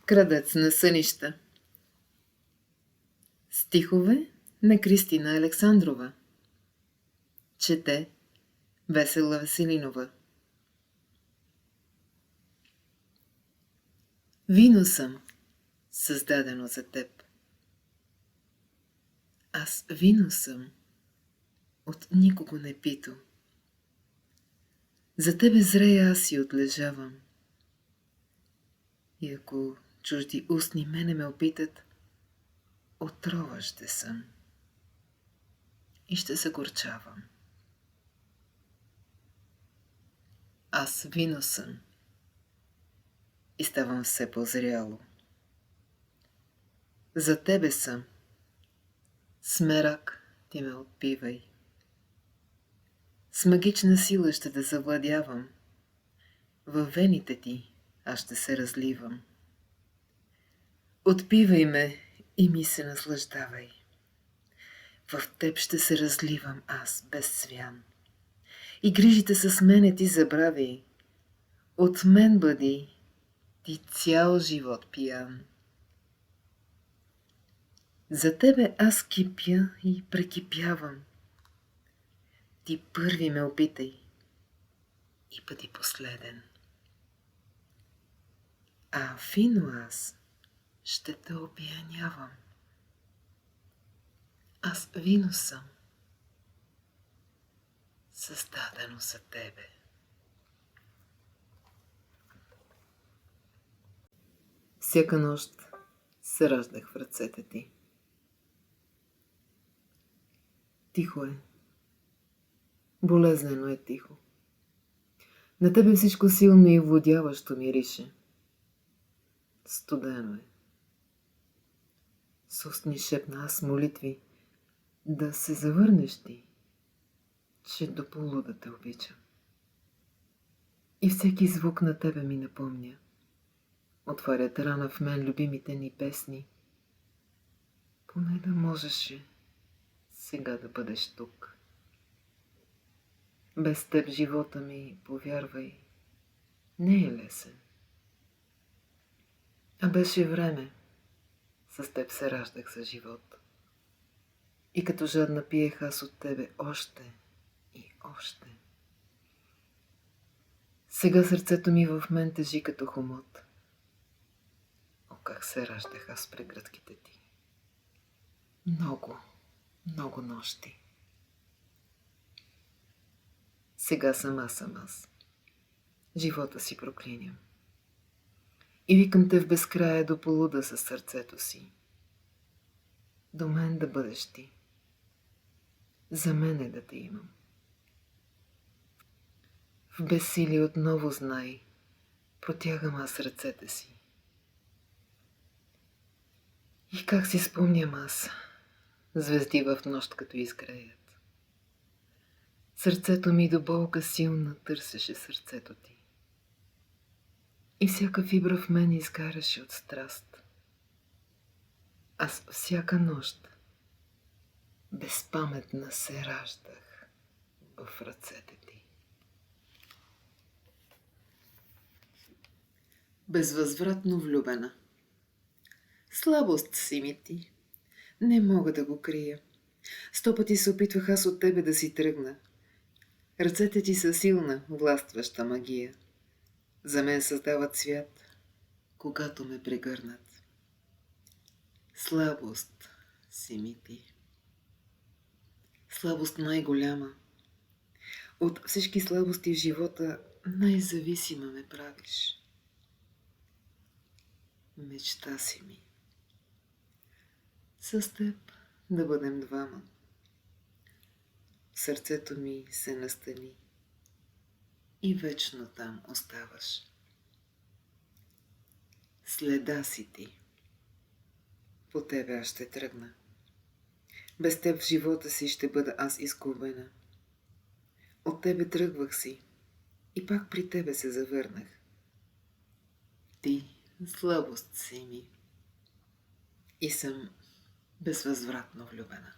Крадец на сънища. Стихове на Кристина Александрова. Чете Весела Веселинова. Вино съм, създадено за теб. Аз вино съм, от никого не пито. За тебе зрея аз и отлежавам. И ако чужди устни мене ме опитат, отрова ще съм и ще се горчавам. Аз вино съм и ставам все по-зряло. За тебе съм, с мерак ти ме отпивай. С магична сила ще те завладявам, във вените ти аз ще се разливам. Отпивай ме и ми се наслаждавай. В теб ще се разливам аз без свян. И грижите с мене ти забравяй. От мен бъди ти цял живот пиян. За тебе аз кипя и прекипявам. Ти първи ме опитай и бъди последен. А фино аз ще те опиянявам. Аз вино съм, създадено за тебе. Всяка нощ се раждах в ръцете ти. Тихо е. Болезнено е тихо. На тебе всичко силно и владяващо мирише. Студено е. С устни шепна аз молитви да се завърнеш ти, че до полуда те обичам. И всеки звук на тебе ми напомня. Отварят рана в мен любимите ни песни. Поне да можеше сега да бъдеш тук. Без теб живота ми, повярвай, не е лесен. А беше време. С теб се раждах за живот. И като жадна пиех аз от тебе още и още. Сега сърцето ми в мен тежи като хомот. О, как се раждах аз при гръдките ти. Много, много нощи. Сега съм аз. Живота си проклиням. И викам те в безкрая до полуда със сърцето си. До мен да бъдеш ти. За мене да те имам. В безсилие отново знай, протягам аз ръцете си. И как си спомням аз, звезди в нощ като изгреят. Сърцето ми до болка силна търсеше сърцето ти. И всяка фибра в мен изгаряше от страст. Аз всяка нощ безпаметна се раждах в ръцете ти. Безвъзвратно влюбена. Слабост си ми ти. Не мога да го крия. 100 пъти се опитвах аз от тебе да си тръгна. Ръцете ти са силна, властваща магия. За мен създават свят, когато ме прегърнат. Слабост си ми ти. Слабост най-голяма. От всички слабости в живота най-зависима ме правиш. Мечта си ми. С теб да бъдем двама. Сърцето ми се настани и вечно там оставаш. Следа си ти. По тебе аз ще тръгна. Без теб в живота си ще бъда аз изгубена. От тебе тръгвах си и пак при тебе се завърнах. Ти слабост си ми и съм безвъзвратно влюбена.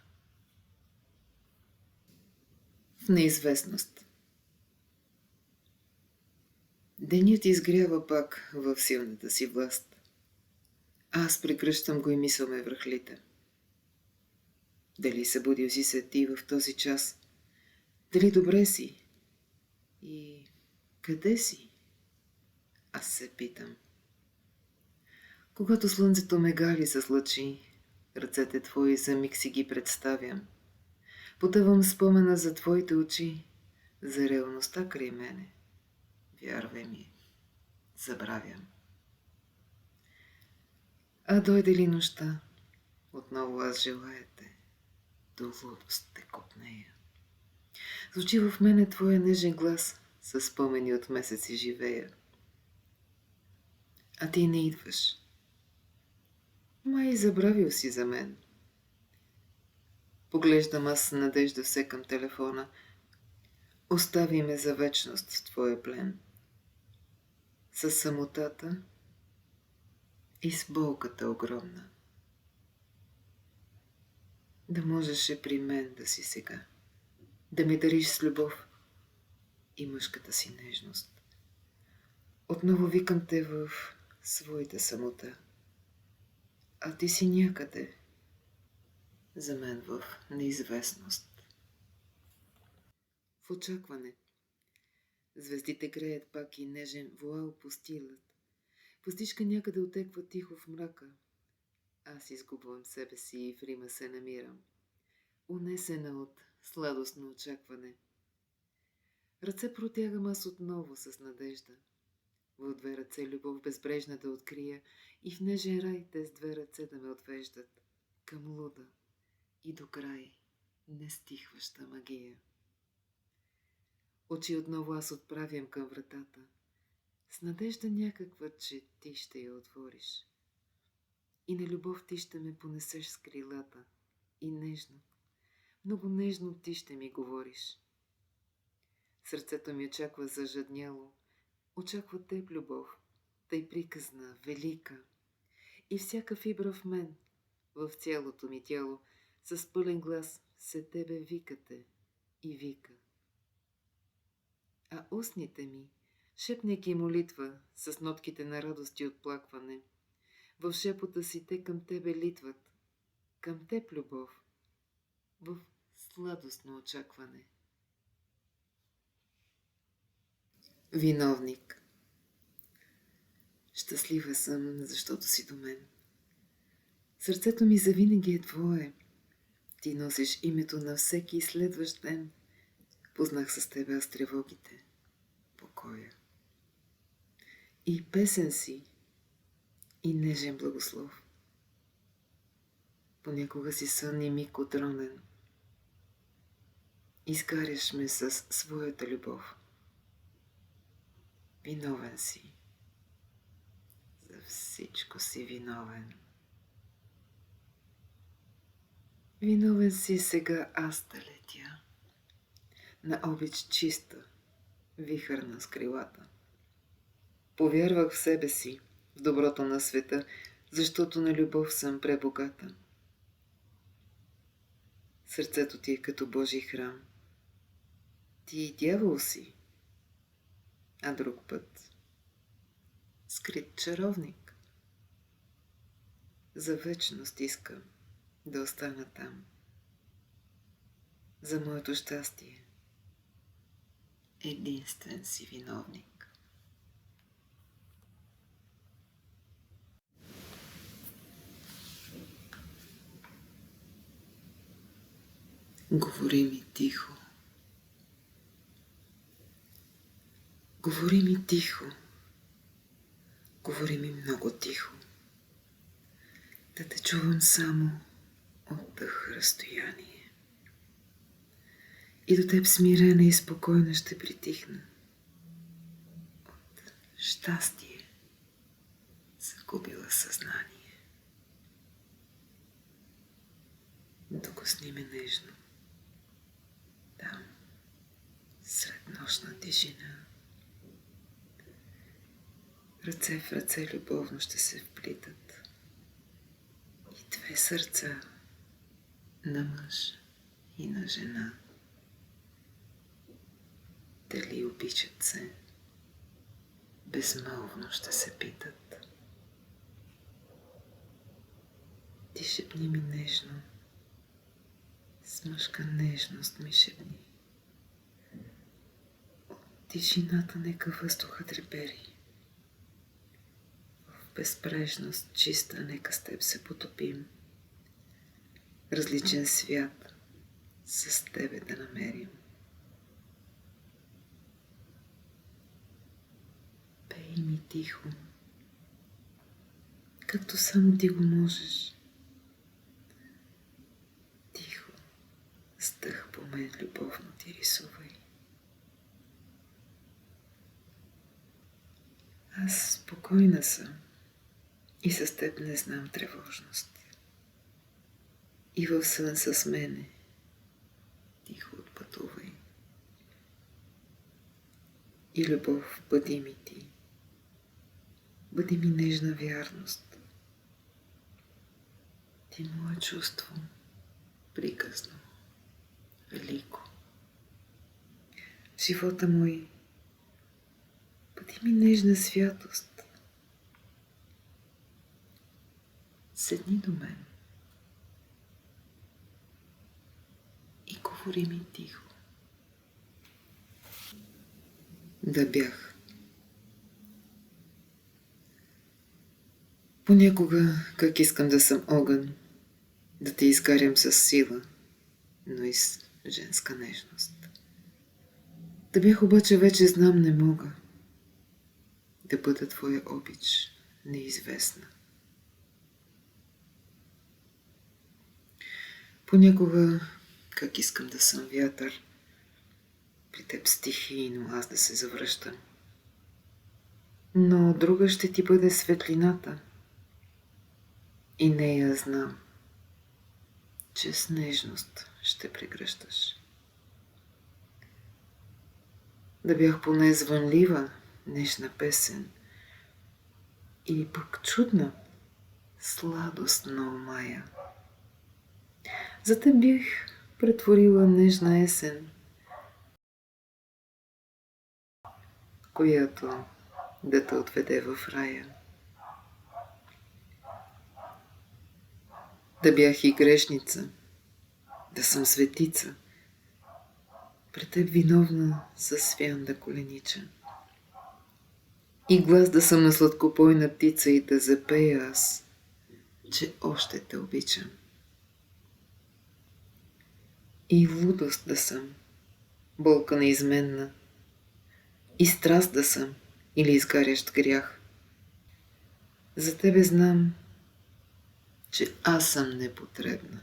В неизвестност. Денят изгрява пак в силната си власт. Аз прегръщам го и мисъл ме връхлита. Дали събудил си се ти в този час? Дали добре си? И къде си? Аз се питам. Когато слънцето ме гали с лъчи, ръцете твои за миг си ги представям. Потъвам спомена за твоите очи, за реалността край мене. Вярвай ми, забравям. А дойде ли нощта, отново аз желая те, до лудост те копнея. Звучи в мене твоя нежен глас, със спомени от месеци живея. А ти не идваш. Май забравил си за мен. Поглеждам аз с надежда все към телефона. Остави ме за вечност в твоя плен. С самотата и с болката огромна. Да можеше при мен да си сега. Да ме дариш с любов и мъжката си нежност. Отново викам те в своята самота. А ти си някъде, за мен в неизвестност. В очакване. Звездите греят пак и нежен вуал постилат. Пустишка някъде отеква тихо в мрака. Аз изгубвам себе си и в Рима се намирам. Унесена от сладостно очакване. Ръце протягам аз отново с надежда. В две ръце любов безбрежна да открия и в нежен рай те с две ръце да ме отвеждат към луда и до край нестихваща магия. Очи отново аз отправям към вратата, с надежда някаква, че ти ще я отвориш. И на любов ти ще ме понесеш с крилата и нежно, много нежно ти ще ми говориш. Сърцето ми очаква зажадняло, очаква теб любов, тъй приказна, велика. И всяка фибра в мен, в цялото ми тяло, с пълен глас се тебе викате и вика. А устните ми, шепнейки молитва, с нотките на радост и отплакване, в шепота си те към тебе литват, към теб любов, в сладостно очакване. Виновник. Щастлива съм, защото си до мен. Сърцето ми завинаги е твое. Ти носиш името на всеки следващ ден. Познах с тебе аз тревогите, покоя. И песен си, и нежен благослов. Понякога си сън и миг отронен. Изгаряш ме с своята любов. Виновен си. За всичко си виновен. Виновен си сега аз да летя. На обич чиста, вихърна с крилата. Повярвах в себе си, в доброто на света, защото на любов съм пребогата. Сърцето ти е като Божий храм. Ти дявол си, а друг път скрит чаровник. За вечност искам да остана там. За моето щастие единствен си виновник. Говори ми тихо. Говори ми тихо. Говори ми много тихо. Да те чувам само от дъх разстояние. И до теб смирена и спокойна ще притихна. От щастие загубила съзнание. Докосни ме нежно. Там, сред нощна тишина. Ръце в ръце любовно ще се вплитат. И две сърца на мъж и на жена. Дали обичат се, безмълвно ще се питат. Ти шепни ми нежно, с мъжка нежност ми шепни. От тишината нека въздуха трепери. В безбрежност чиста нека с теб се потопим. Различен свят с тебе да намерим. Пей ми тихо, както само ти го можеш. Тихо, с дъх по мен любовно ти рисувай. Аз спокойна съм и с теб не знам тревожност. И в сън с мене тихо отпътувай. И любов бъди ми ти. Бъди ми нежна вярност. Ти мое чувство, приказно, велико. В живота мой бъди ми нежна святост. Седни до мен и говори ми тихо. Да бях. Понякога, как искам да съм огън, да те изгарям с сила, но и с женска нежност. Да бях обаче вече знам не мога. Да бъда твоя обич неизвестна. Понякога, как искам да съм вятър, при теб стихийно аз да се завръщам. Но друга ще ти бъде светлината. И нея знам, че с нежност ще прегръщаш. Да бях поне звънлива, нежна песен, или пък чудна, сладостна омая. За те бих претворила нежна есен, която да те отведе в рая. Да бях и грешница, да съм светица, пред теб виновна със свян да коленича. И глас да съм на сладкопойна птица и да запея аз, че още те обичам. И лудост да съм, болка неизменна, и страст да съм или изгарящ грях. За тебе знам, че аз съм непотребна.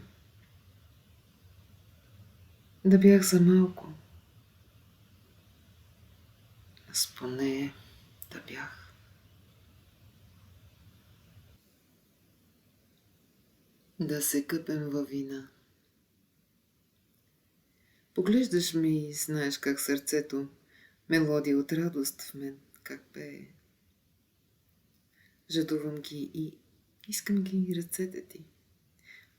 Да бях за малко, аз поне да бях. Да се къпем във вина. Поглеждаш ми и знаеш как сърцето, мелодия от радост в мен, как пее. Жадувам ги и искам ги ръцете ти,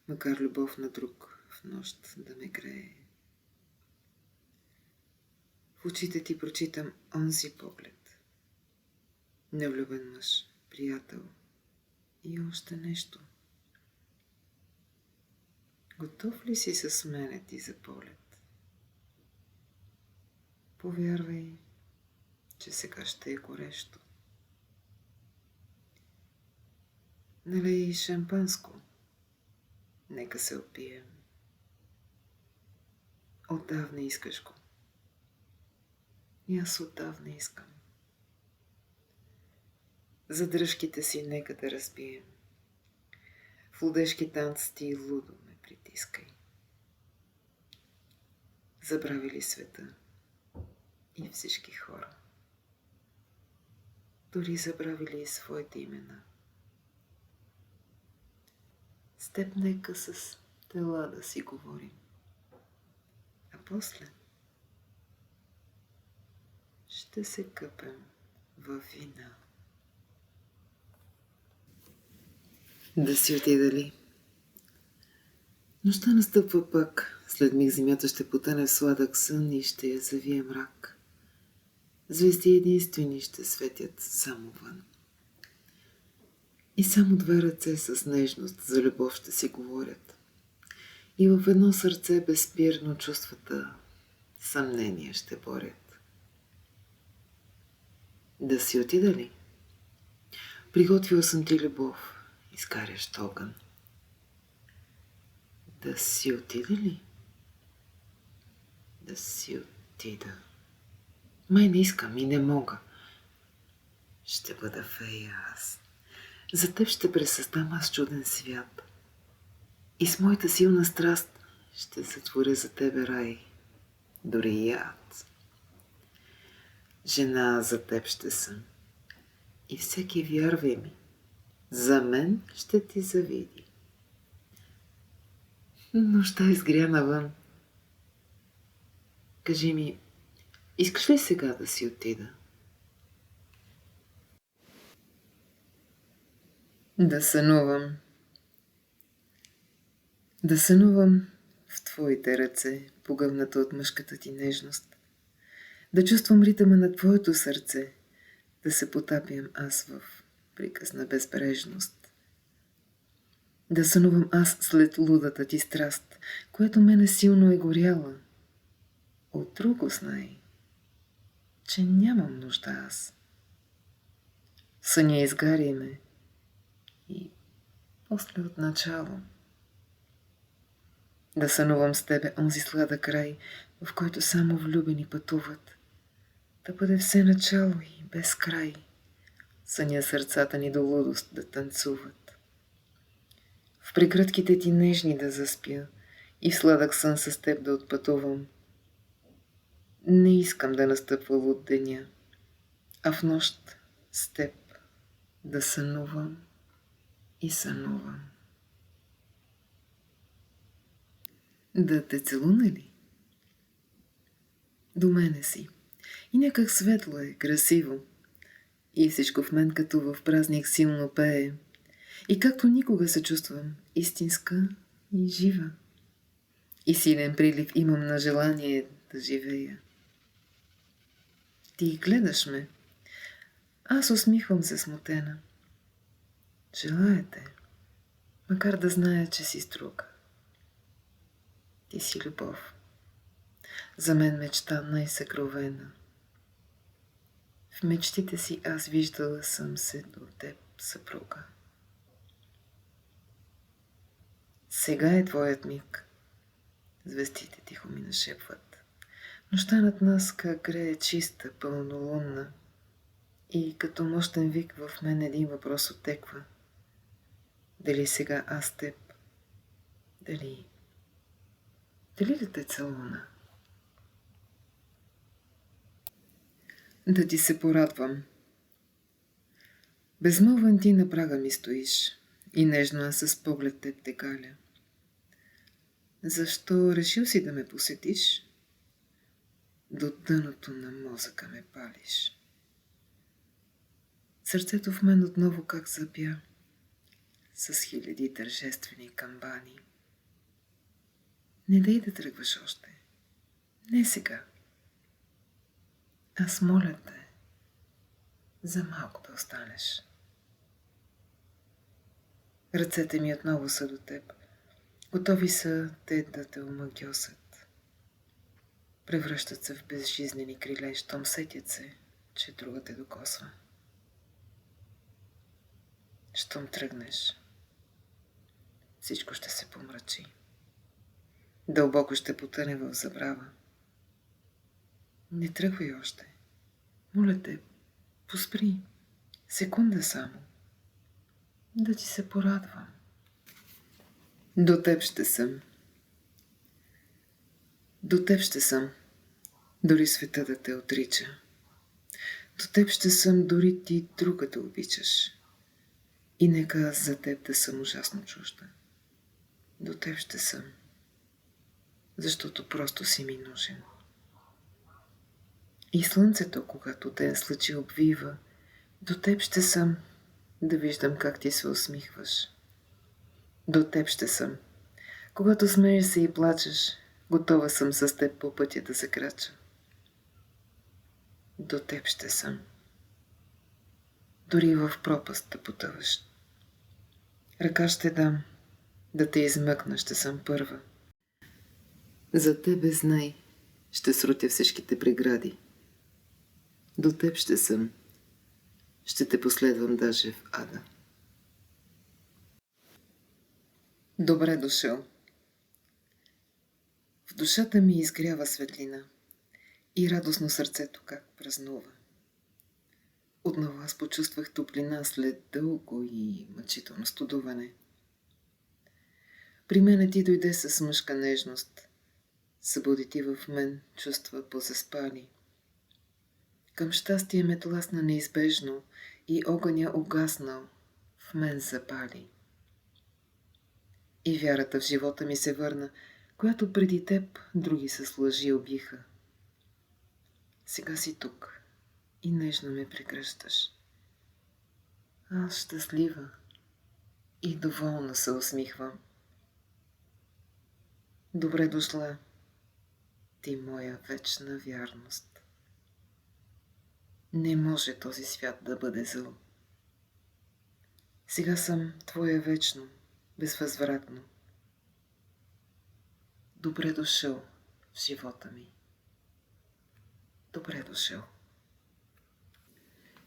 макар любов на друг в нощ да ме грее. В очите ти прочитам онзи поглед. Невлюбен мъж, приятел и още нещо. Готов ли си с мене ти за полет? Повярвай, че сега ще е горещо. Налей шампанско, нека се опием. Отдавна искаш го. И аз отдавна искам. Задръжките си нека да разбием. В лудежки танц ти лудо ме притискай. Забрави ли света и всички хора? Дори забрави ли и своите имена? С теб нека с тела да си говорим. А после ще се къпем във вина. Да си отидали. Нощта настъпва пак. След миг земята ще потъне в сладък сън и ще я завие мрак. Звезди единствени ще светят само вън. И само две ръце с нежност за любов ще си говорят. И в едно сърце безспирно чувствата съмнения ще борят. Да си отида ли? Приготвил съм ти любов, изгарящ огън. Да си отида ли? Да си отида. Май не искам и не мога. Ще бъда фея аз. За теб ще пресъздам аз чуден свят. И с моята силна страст ще затворя за тебе рай, дори и ад. Жена за теб ще съм. И всеки, вярвай ми, за мен ще ти завиди. Нощта изгря навън. Кажи ми, искаш ли сега да си отида? Да сънувам. Да сънувам в твоите ръце, погълната от мъжката ти нежност. Да чувствам ритъма на твоето сърце, да се потапям аз в приказна безбрежност. Да сънувам аз след лудата ти страст, която мене силно е горяла. От друго знай, че нямам нужда аз. Съня изгаря ме и после от начало. Да сънувам с тебе онзи сладък край, в който само влюбени пътуват. Да бъде все начало и без край. Съня сърцата ни до лудост да танцуват. В прегръдките ти нежни да заспя и в сладък сън с теб да отпътувам. Не искам да настъпва луд деня, а в нощ с теб да сънувам и сънувам. Да те целуна ли? До мене си. И някак светло е, красиво. И всичко в мен като в празник силно пее. И както никога се чувствам истинска и жива. И силен прилив имам на желание да живея. Ти гледаш ме. Аз усмихвам се смутена. Желаете, макар да зная, че си строга. Ти си любов. За мен мечта най-съкровена. В мечтите си аз виждала съм се до теб, съпруга. Сега е твоят миг. Звездите тихо ми нашепват. Нощта над нас как грее чиста, пълнолунна. И като мощен вик в мен един въпрос оттеква. Дали сега аз теб? Дали да те целуна? Да ти се порадвам. Безмълвен ти на прага ми стоиш и нежно аз с поглед теб те галя. Защо решил си да ме посетиш? До дъното на мозъка ме палиш. Сърцето в мен отново как запя с хиляди тържествени камбани. Не дай да тръгваш още. Не сега. Аз моля те, за малко да останеш. Ръцете ми отново са до теб. Готови са те да те омагьосат. Превръщат се в безжизнени криле, щом сетят се, че друга те докосва. Щом тръгнеш, всичко ще се помрачи. Дълбоко ще потъне в забрава. Не тръгвай още. Моля те, поспри. Секунда само. Да ти се порадвам. До теб ще съм. До теб ще съм. Дори света да те отрича. До теб ще съм, дори ти друга да обичаш. И нека аз за теб да съм ужасно чужда. До теб ще съм. Защото просто си ми нужен. И слънцето, когато ден слъчи обвива, до теб ще съм, да виждам как ти се усмихваш. До теб ще съм. Когато смееш се и плачеш, готова съм с теб по пътя да закрача. До теб ще съм. Дори в пропаст да потъваш. Ръка ще дам, да те измъкна, ще съм първа. За тебе знай, ще срутя всичките прегради. До теб ще съм, ще те последвам даже в ада. Добре дошъл. В душата ми изгрява светлина и радостно сърцето как празнува. Отново аз почувствах топлина след дълго и мъчително студуване. При мене ти дойде с мъжка нежност, събуди ти в мен чувства позаспали. Към щастие ме тласна неизбежно и огъня угаснал в мен запали. И вярата в живота ми се върна, която преди теб други с лъжи убиха. Сега си тук и нежно ме прегръщаш. Аз щастлива и доволна се усмихвам. Добре дошла, ти моя вечна вярност. Не може този свят да бъде зъл. Сега съм твоя вечно, безвъзвратно. Добре дошъл в живота ми. Добре дошъл.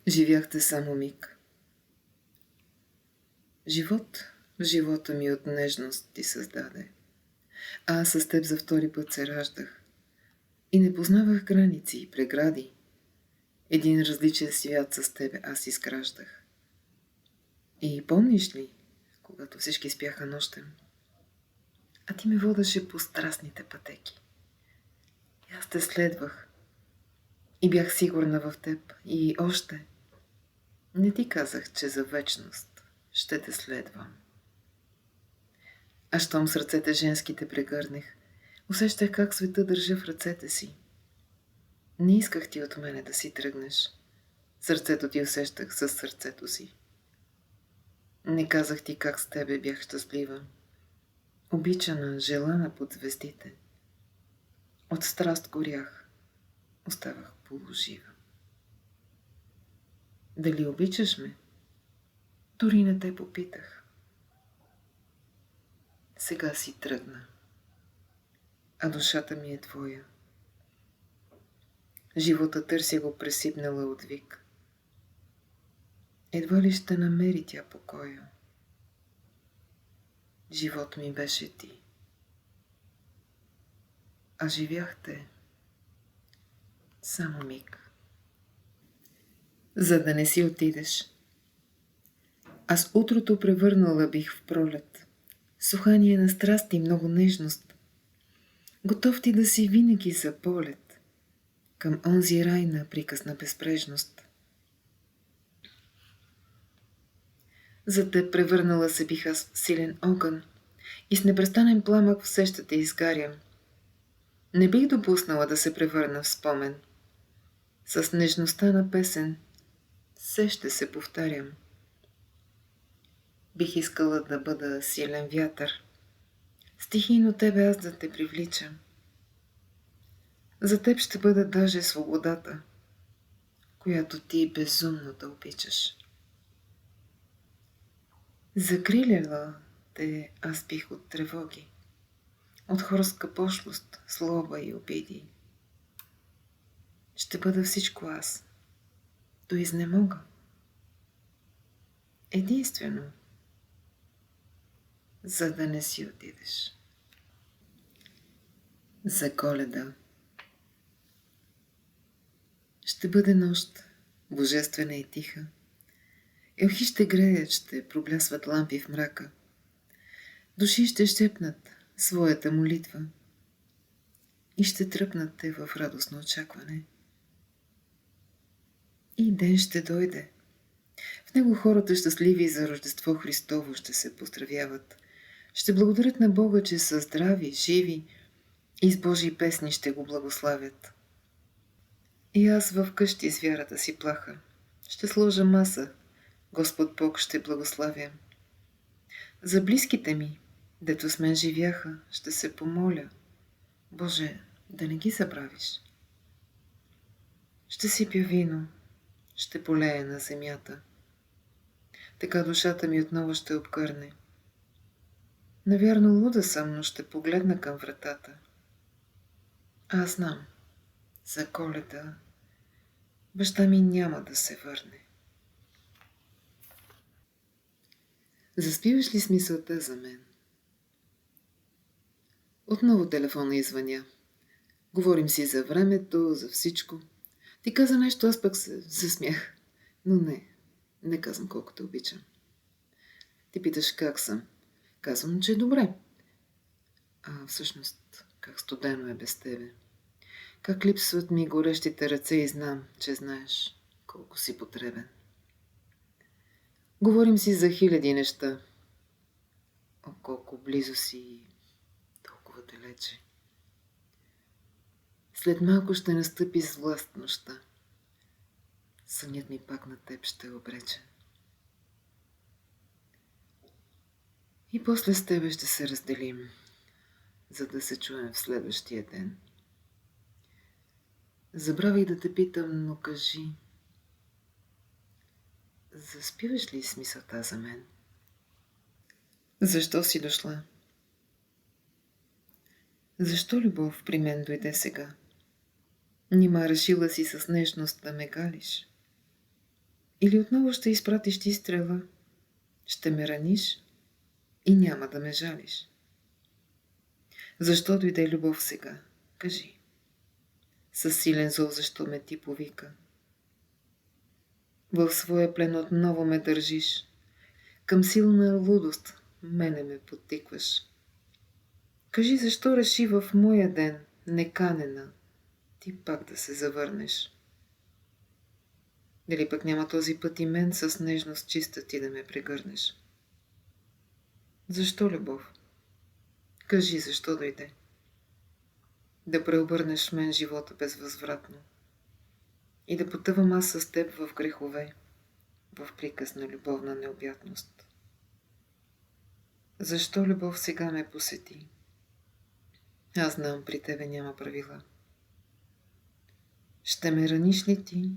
Живяхте само миг. Живот в живота ми от нежност ти създаде. А аз с теб за втори път се раждах. И не познавах граници и прегради. Един различен свят с тебе аз изграждах. И помниш ли, когато всички спяха нощем, а ти ме водеше по страстните пътеки. И аз те следвах. И бях сигурна в теб. И още не ти казах, че за вечност ще те следвам. А щом с ръцете женските прегърнах, усещах как света държа в ръцете си. Не исках ти от мене да си тръгнеш. Сърцето ти усещах със сърцето си. Не казах ти как с тебе бях щастлива. Обичана, желана под звездите. От страст горях, оставах полужива. Дали обичаш ме? Дори не те попитах. Сега си тръгна, а душата ми е твоя. Живота търся го пресипнала от вик. Едва ли ще намери тя покоя. Живот ми беше ти. А живяхте само миг. За да не си отидеш. Аз утрото превърнала бих в пролет. Сухание на страст и много нежност. Готов ти да си винаги за полет към онзи рай на приказна безбрежност. За те превърнала се бих аз в силен огън и с непрестанен пламък все ще те изгарям. Не бих допуснала да се превърна в спомен. С нежността на песен все ще се повтарям. Бих искала да бъда силен вятър, стихийно тебе аз да те привличам. За теб ще бъда даже свободата, която ти безумно да обичаш. Закриляла те аз бих от тревоги, от хорска пошлост, злоба и обиди. Ще бъда всичко аз, до изнемога. Единствено, за да не си отидеш. За Коледа. Ще бъде нощ, божествена и тиха. Елхи ще греят, ще проблясват лампи в мрака. Души ще щепнат своята молитва и ще тръпнат те в радостно очакване. И ден ще дойде. В него хората щастливи за Рождество Христово ще се поздравяват. Ще благодарят на Бога, че са здрави, живи и с Божии песни ще го благославят. И аз в къщи с вярата си плаха. Ще сложа маса, Господ Бог ще благославя. За близките ми, дето с мен живяха, ще се помоля. Боже, да не ги забравиш. Ще сипя вино, ще полея на земята. Така душата ми отново ще обгърне. Навярно луда съм, но ще погледна към вратата. Аз знам, за Коледа баща ми няма да се върне. Заспиваш ли с мисълта за мен? Отново телефона извъня. Говорим си за времето, за всичко. Ти каза нещо, аз пък се засмях. Но не казвам колкото обичам. Ти питаш как съм. Казвам, че е добре. А всъщност, как студено е без тебе. Как липсват ми горещите ръце и знам, че знаеш колко си потребен. Говорим си за хиляди неща. О, колко близо си и толкова далече. След малко ще настъпи с власт нощта. Сънят ми пак на теб ще е обречен. И после с тебе ще се разделим, за да се чуем в следващия ден. Забравих да те питам, но кажи, заспиваш ли с мисълта за мен? Защо си дошла? Защо любов при мен дойде сега? Нима решила си с нежност да ме галиш? Или отново ще изпратиш ти стрела, ще ме раниш и няма да ме жалиш? Защо дойде любов сега? Кажи. Със силен зов защо ме ти повика? В своя плен отново ме държиш. Към силна лудост мене ме подтикваш. Кажи защо реши в моя ден, неканена, ти пак да се завърнеш? Дали пък няма този път и мен с нежност чиста ти да ме прегърнеш? Защо любов? Кажи защо дойде? Да преобърнеш в мен живота безвъзвратно и да потъвам аз с теб в грехове, в приказ на любовна необятност. Защо любов сега ме посети? Аз знам, при тебе няма правила. Ще ме раниш ли ти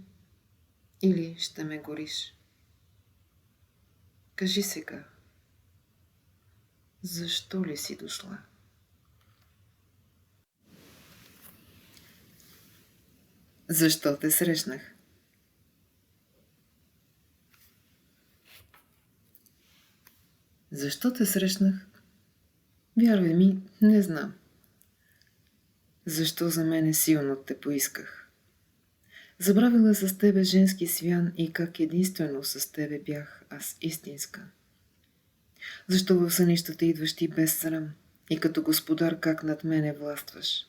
или ще ме гориш? Кажи сега, защо ли си дошла? Защо те срещнах? Защо те срещнах? Вярвай ми, не знам. Защо за мене силно те поисках? Забравила с тебе женски свян и как единствено с тебе бях аз истинска. Защо в сънищата идваш ти без срам и като господар как над мене властваш?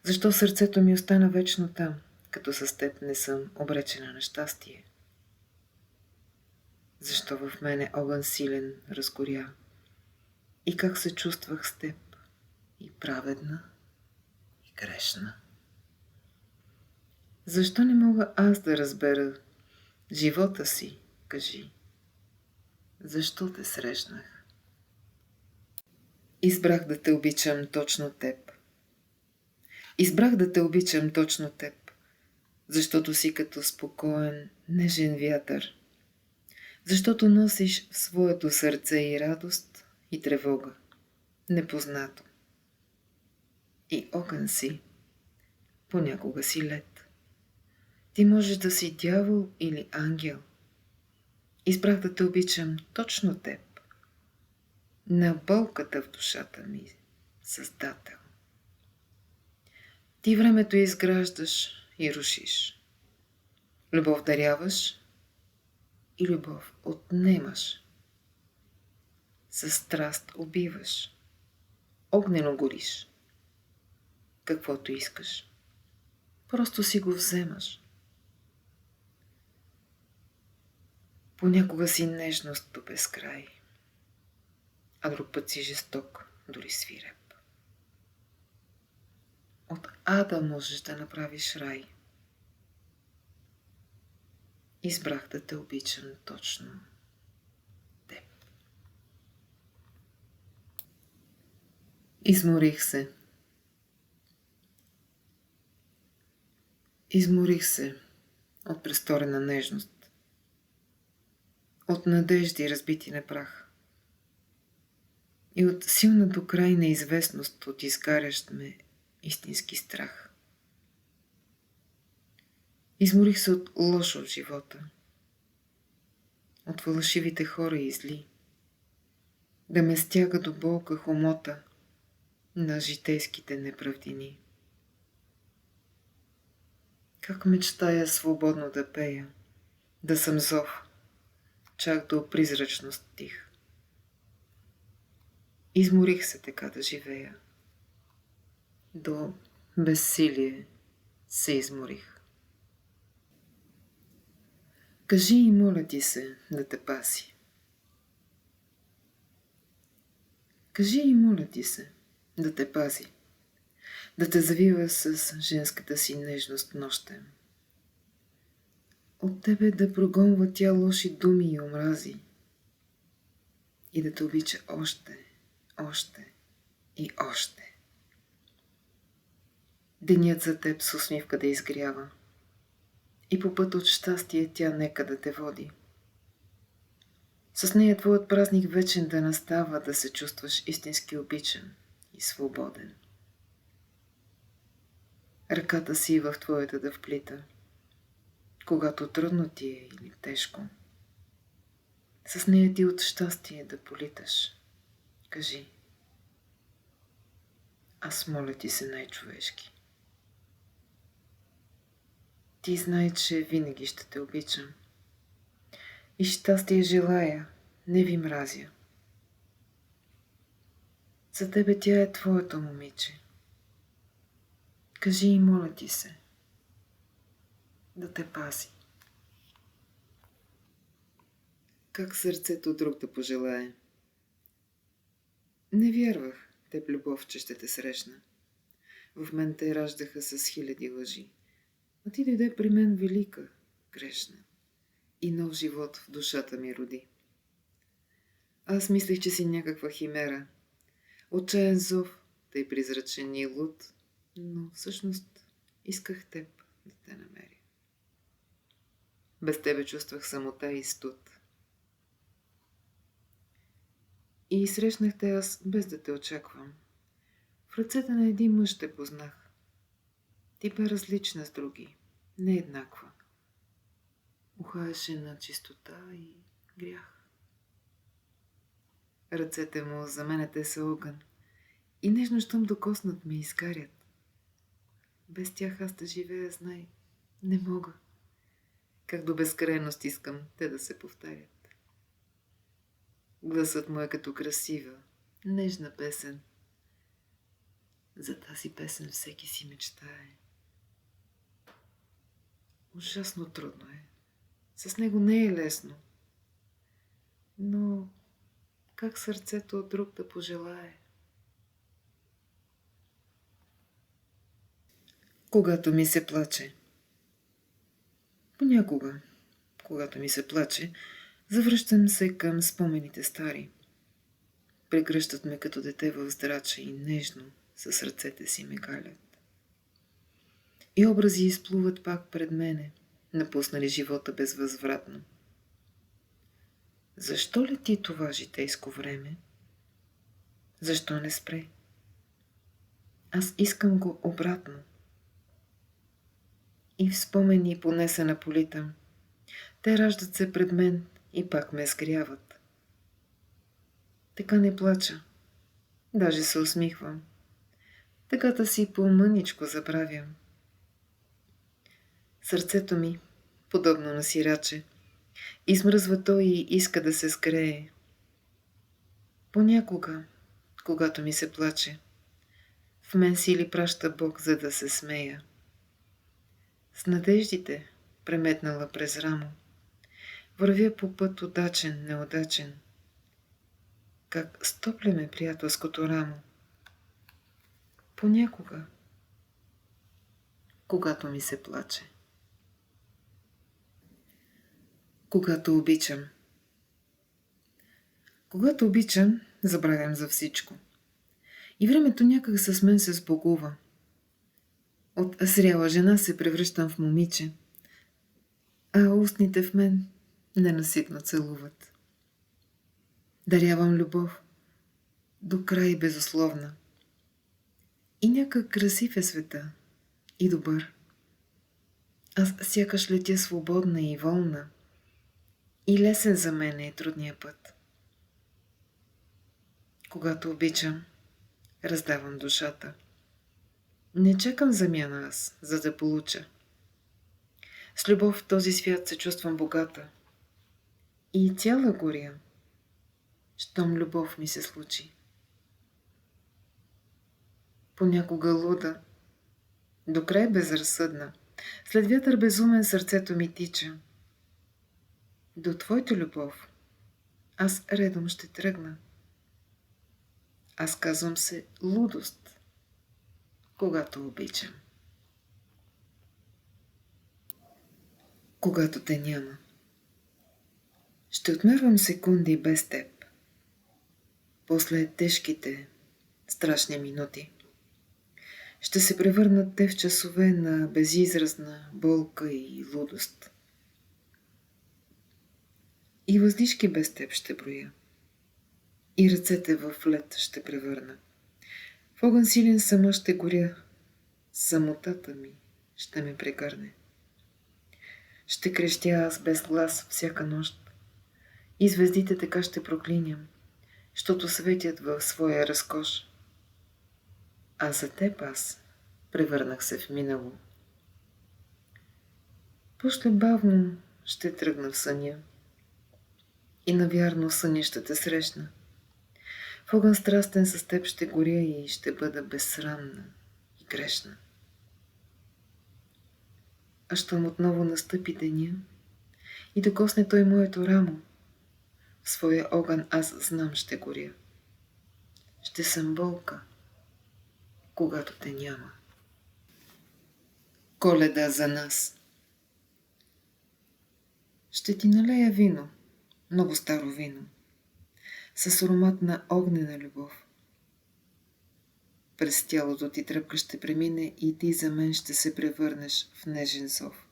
Защо сърцето ми остана вечно там, като с теб не съм обречена на щастие? Защо в мене огън силен разгоря и как се чувствах с теб и праведна и грешна? Защо не мога аз да разбера живота си, кажи? Защо те срещнах? Избрах да те обичам точно теб. Избрах да те обичам точно теб, защото си като спокоен, нежен вятър. Защото носиш в своето сърце и радост, и тревога, непознато. И огън си, понякога си лед. Ти можеш да си дявол или ангел. Избрах да те обичам точно теб. На болката в душата ми, Създател. Ти времето изграждаш и рушиш. Любов даряваш и любов отнемаш. Със страст убиваш. Огнено гориш. Каквото искаш. Просто си го вземаш. Понякога си нежност до безкрай, а друг път си жесток, дори свиреп. От ада можеш да направиш рай. Избрах да те обичам точно теб. Изморих се. Изморих се от престорена нежност, от надежди разбити на прах. и от силна до край неизвестност, от изгарящ ме истински страх. Изморих се от лошо в живота, от фалшивите хора и зли, да ме стяга до болка хомота на житейските неправдини. Как мечтая свободно да пея, да съм зов, чак до призрачност тих. Изморих се така да живея. До безсилие се изморих. Кажи и моля ти се да те паси. Кажи и моля ти се да те пази, да те завива с женската си нежност нощем. От тебе да прогонва тя лоши думи и омрази и да те обича още, още и още. Денят за теб с усмивка да изгрява и по път от щастие тя нека да те води. С нея твоят празник вечен да настава, да се чувстваш истински обичан и свободен. Ръката си в твоята да вплита, когато трудно ти е или тежко. С нея ти от щастие да политаш. Кажи: аз моля ти се най-човешки. Ти знай, че винаги ще те обичам. И щастие желая, не ви мразя. За тебе тя е твоето момиче. Кажи и моля ти се да те пази. Как сърцето друг да пожелае? Не вярвах теб любов, че ще те срещна. В мен те раждаха с хиляди лъжи. А ти дойде при мен велика, грешна. И нов живот в душата ми роди. Аз мислех, че си някаква химера. Отчаян зов, тъй призрачен и луд, но всъщност исках теб да те намеря. Без тебе чувствах самота и студ. И срещнах те аз без да те очаквам. В ръцете на един мъж те познах. Ти бе различна с други, не еднаква. Ухаеше на чистота и грях. Ръцете му за мене те са огън и нежно щом докоснат ме изгарят. Без тях аз да живея, знай, не мога. Как до безкрайност искам те да се повтарят. Гласът му е като красива, нежна песен. За тази песен всеки си мечтае. Ужасно трудно е. С него не е лесно. Но как сърцето от друг да пожелае? Когато ми се плаче. Понякога, когато ми се плаче, завръщам се към спомените стари. Прегръщат ме като дете в здрача и нежно с ръцете си ме галят. И образи изплуват пак пред мене, напуснали живота безвъзвратно. Защо лети това житейско време? Защо не спре? Аз искам го обратно. И в спомени понесена политам. Те раждат се пред мен и пак ме сгряват. Така не плача, даже се усмихвам. Тъгата си по-мъничко забравям. Сърцето ми, подобно на сираче, измръзва то и иска да се сгрее. Понякога, когато ми се плаче, в мен сили праща Бог, за да се смея. С надеждите, преметнала през рамо, вървя по път удачен, неудачен. Как стопля ме приятелското рамо. Понякога, когато ми се плаче. Когато обичам. Когато обичам, забравям за всичко. И времето някак с мен се сбогува. От зряла жена се превръщам в момиче, а устните в мен ненаситно целуват. Дарявам любов, до край безусловна. И някак красив е света и добър. Аз сякаш летя свободна и волна, и лесен за мен е трудния път. Когато обичам, раздавам душата. Не чакам замяна аз, за да получа. С любов в този свят се чувствам богата и цяла горя, щом любов ми се случи. Понякога луда, до край безразсъдна, след вятър безумен сърцето ми тича. До твоята любов аз редом ще тръгна. Аз казвам се лудост, когато обичам. Когато те няма, ще отмервам секунди без теб. После тежките, страшни минути ще се превърнат те в часове на безизразна болка и лудост. И въздишки без теб ще броя, и ръцете в лед ще превърна. В огън силен сама ще горя, самотата ми ще ме прегърне. Ще крещя аз без глас всяка нощ, и звездите така ще проклиням, щото светят в своя разкош. А за теб аз превърнах се в минало. Пошле бавно ще тръгна в съня, и навярно в съня ще те срещна. В огън страстен с теб ще горя и ще бъда безсрамна и грешна. А щом отново настъпи деня и докосне той моето рамо, в своя огън аз знам ще горя. Ще съм болка, когато те няма. Коледа за нас. Ще ти налея вино, много старо вино, с аромат на огнена любов. През тялото ти тръпка ще премине и ти за мен ще се превърнеш в нежен зов.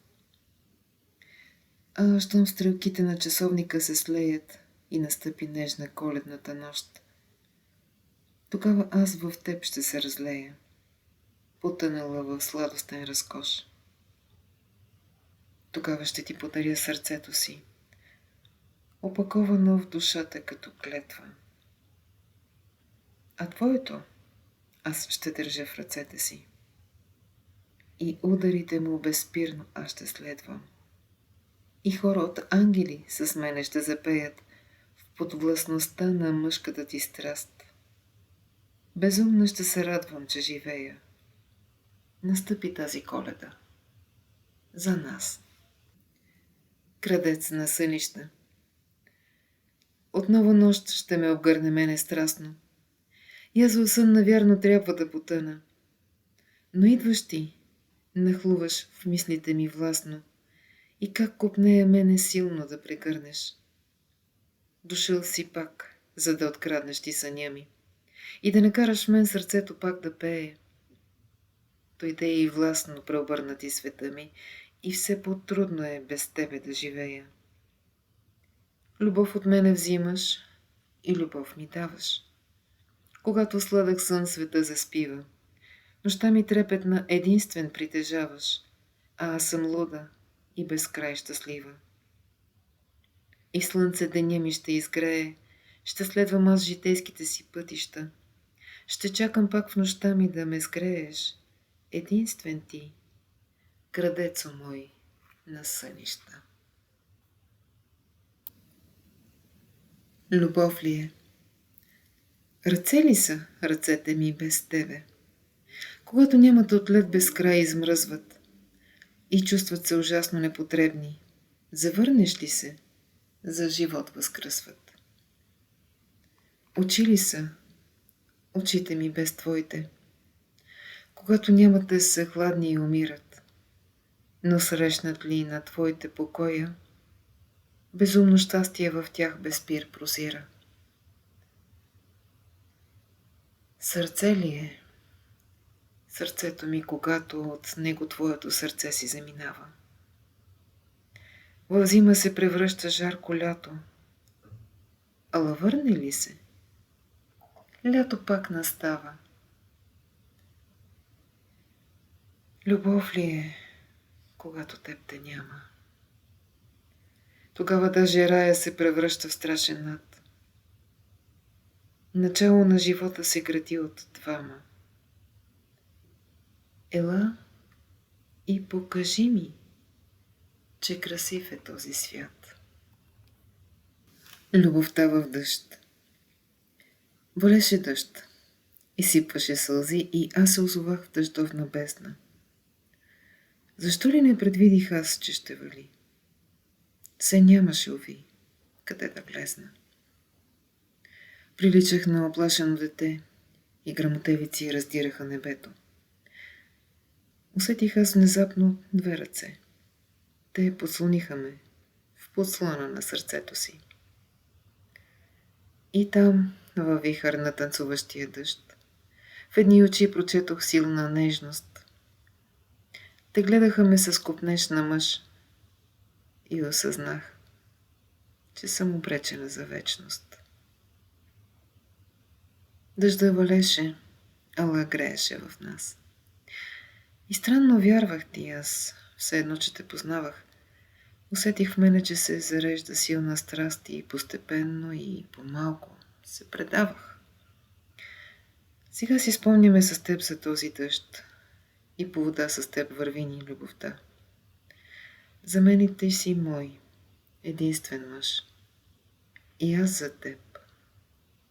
А щом стрелките на часовника се слеят и настъпи нежна коледната нощ, тогава аз в теб ще се разлея, потънала в сладостен разкош. Тогава ще ти подаря сърцето си, опаковано в душата като клетва. А твоето аз ще държа в ръцете си и ударите му безспирно аз ще следвам. И хора от ангели с мене ще запеят в подвластността на мъжката ти страст. Безумно ще се радвам, че живея. Настъпи тази Коледа за нас. Крадец на сънища. Отново нощ ще ме обгърне мене страстно. И аз в сън навярно трябва да потъна. Но идваш ти, нахлуваш в мислите ми властно, и как копнея мене силно да прегърнеш. Дошъл си пак, за да откраднеш ти съня ми и да накараш мен сърцето пак да пее. Дойде и властно преобърна ти света ми и все по-трудно е без тебе да живея. Любов от мене взимаш и любов ми даваш. Когато сладък сън света заспива, нощта ми трепетна единствен притежаваш, а аз съм луда и безкрай щастлива. И слънце деня ми ще изгрее, ще следвам аз житейските си пътища, ще чакам пак в нощта ми да ме сгрееш, единствен ти, крадецо мой на сънища. Любов ли е? Ръце ли са ръцете ми без тебе? Когато нямат отлет без край измръзват и чувстват се ужасно непотребни, завърнеш ли се, за живот възкръсват. Очи ли са очите ми без твоите? Когато нямат да са хладни и умират, но срещнат ли на твоите покоя, безумно щастие в тях без пир прозира. Сърце ли е сърцето ми, когато от него твоето сърце си заминава? В зима се превръща жарко лято, ала върне ли се, Лято пак настава. Любов ли е, когато теб те няма? Тогава даже рая се превръща в страшен ад. Начало на живота се гради от двама. Ела и покажи ми, че красив е този свят. Любовта в дъжд. Валеше дъжд, изсипваше сълзи и аз се озовах в дъждовна бездна. Защо ли не предвидих аз, че ще вали? Се нямаше, уви, къде да влезна. Приличах на оплашено дете и грамотевици раздираха небето. Усетих аз внезапно две ръце. Те подслониха ме в подслона на сърцето си. И там, във вихър на танцуващия дъжд, в едни очи прочетох силна нежност. Те гледаха ме с копнеж на мъж и осъзнах, че съм обречена за вечност. Дъжда валеше, ала грееше в нас. И странно вярвах ти аз, все едно, че те познавах. Усетих в мене, че се зарежда силна страст и постепенно и по-малко се предавах. Сега си спомняме с теб за този дъжд и по вода с теб върви ни любовта. За мен и ти си мой, единствен мъж. И аз за теб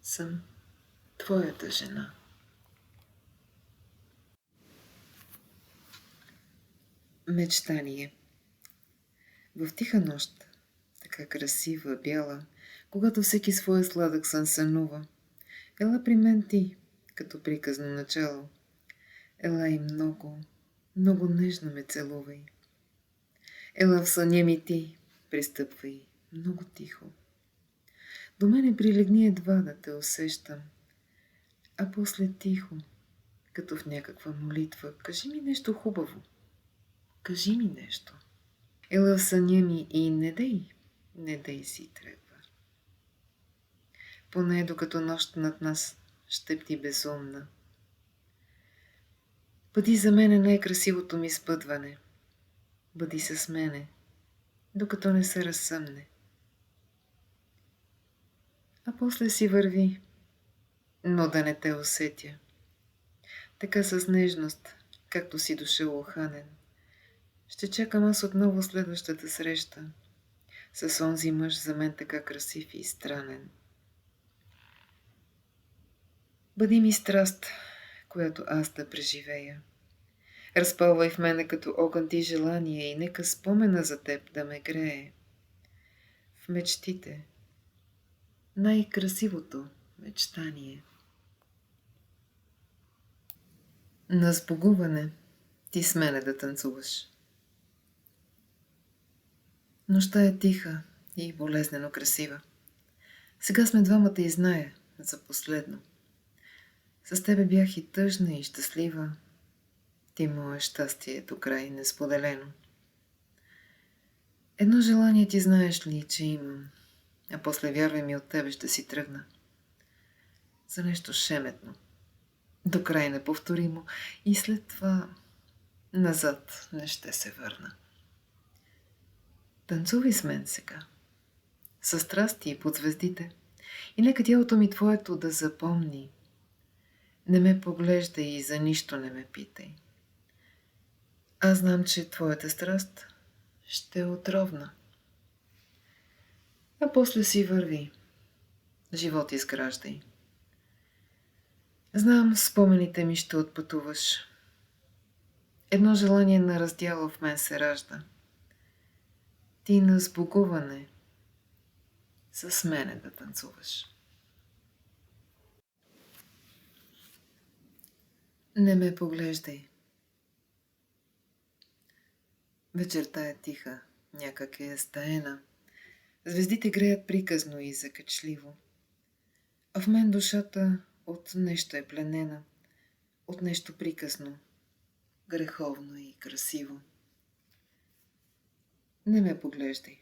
съм твоята жена. Мечтание. В тиха нощ, така красива, бяла, когато всеки своя сладък сън сънува, ела при мен ти, като приказно начало. Ела и много, много нежно ме целувай. Ела в съня ми ти, пристъпвай много тихо. До мене прилегни едва да те усещам, а после тихо, като в някаква молитва, кажи ми нещо хубаво. Кажи ми нещо. Ела в съня ми и не дей си тръгва. Поне докато нощ над нас щепти безумна. Бъди за мене най-красивото ми спътване. Бъди с мене, докато не се разсъмне. А после си върви, но да не те усетя. Така с нежност, както си дошъл уханен. Ще чакам аз отново следващата среща с онзи мъж за мен така красив и странен. Бъди ми страст, която аз да преживея. Разпалвай в мене като огън ти желание и нека спомена за теб да ме грее. В мечтите най-красивото мечтание. На сбогуване ти с мене да танцуваш. Нощта е тиха и болезнено красива. Сега сме двамата и зная за последно. С тебе бях и тъжна и щастлива. Ти мое щастие до край несподелено. Едно желание ти знаеш ли, че имам, а после вярвай ми от тебе ще си тръгна. За нещо шеметно, до край неповторимо и след това назад не ще се върна. Танцувай с мен сега, със страсти и под звездите, и нека тялото ми твоето да запомни. Не ме поглеждай и за нищо не ме питай. Аз знам, че твоята страст ще е отровна. А после си върви, живот изграждай. Знам, спомените ми ще отпътуваш. Едно желание на раздяла в мен се ражда. Ти на сбогуване с мене да танцуваш. Не ме поглеждай. Вечерта е тиха, някак е стаена. Звездите греят приказно и закачливо. А в мен душата от нещо е пленена, от нещо приказно, греховно и красиво. Не ме поглеждай.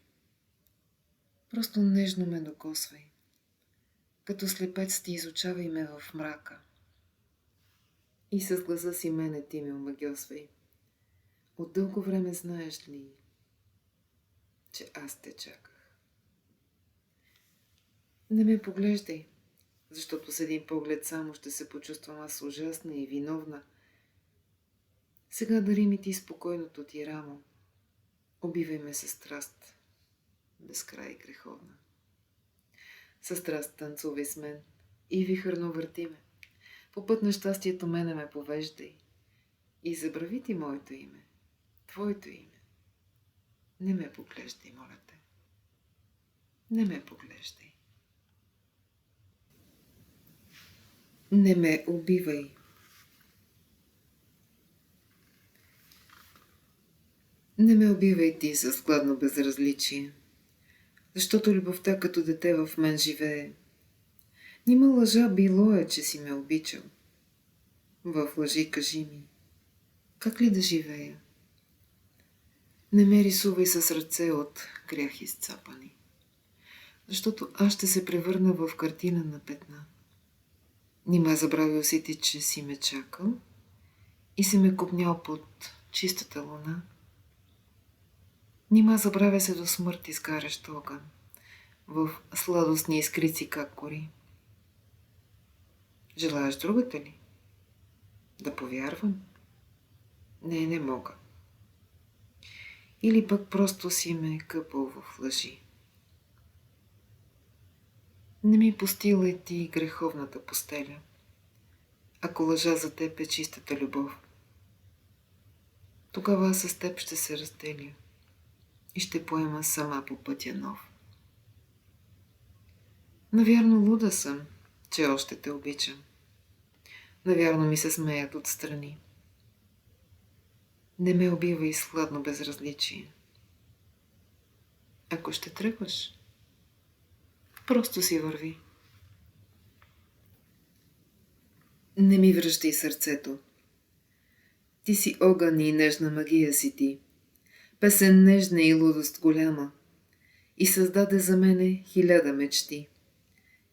Просто нежно ме докосвай. Като слепец ти изучавай ме в мрака. И с гласа си мене ти ме омагьосвай. От дълго време знаеш ли, че аз те чаках? Не ме поглеждай, защото с един поглед само ще се почувствам аз ужасна и виновна. Сега дари ми ти спокойното ти рамо. Убивай ме със страст, безкрай греховна. Със страст танцувай с мен и вихърно върти ме. По път на щастието мене ме повеждай и забрави ти моето име, твоето име. Не ме поглеждай, моля те. Не ме поглеждай. Не ме убивай. Не ме убивай ти с гладно безразличие, защото любовта като дете в мен живее. Нима лъжа било е, че си ме обичал. В лъжи кажи ми, как ли да живея? Не ме рисувай с ръце от грях изцапани, защото аз ще се превърна в картина на петна. Нима забравил си ти, че си ме чакал и си ме копнял под чистата луна? Нима забравя се до смърт изгарящ огън, в сладостни искрици как кори. Желаеш другата ли? Да повярвам? Не мога. Или пък просто си ме къпал в лъжи. Не ми постилай ти греховната постеля, ако лъжа за теб е чистата любов. Тогава аз с теб ще се разделя и ще поема сама по пътя нов. Навярно луда съм, че още те обичам. Навярно ми се смеят отстрани. Не ме убивай с хладно безразличие. Ако ще тръгваш, просто си върви. Не ми връщай сърцето. Ти си огън и нежна магия си ти. Песен нежна и лудост голяма. И създаде за мене 1000 мечти.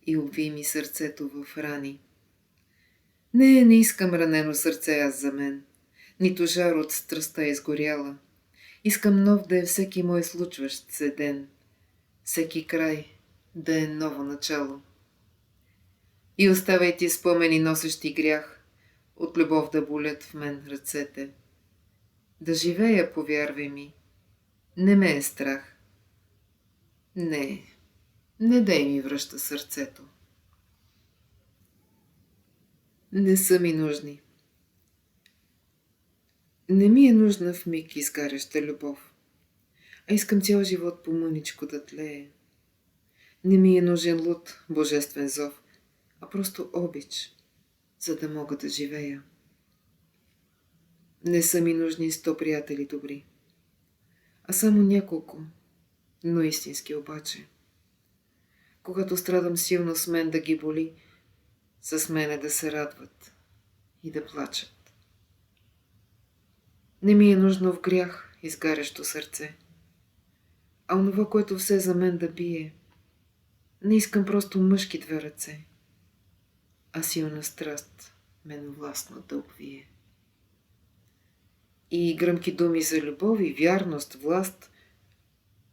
И обви ми сърцето в рани. Не искам ранено сърце аз за мен. Нито жар от страстта изгоряла. Искам нов да е всеки мой случващ се ден. Всеки край да е ново начало. И оставяй ти спомени носещи грях, от любов да болят в мен ръцете. Да живея, повярвай ми, не ме е страх. Не дай ми връща сърцето. Не са ми нужни. Не ми е нужна в миг изгаряща любов, а искам цял живот по-мъничко да тлее. Не ми е нужен луд божествен зов, а просто обич, за да мога да живея. Не са ми нужни 100 приятели добри, а само няколко, но истински обаче. Когато страдам силно с мен да ги боли, с мене да се радват и да плачат. Не ми е нужно в грях изгарящо сърце, а онова, което все за мен да бие. Не искам просто мъжки 2 ръце, а силна страст мен властно да обвие. И гръмки думи за любов и вярност, власт,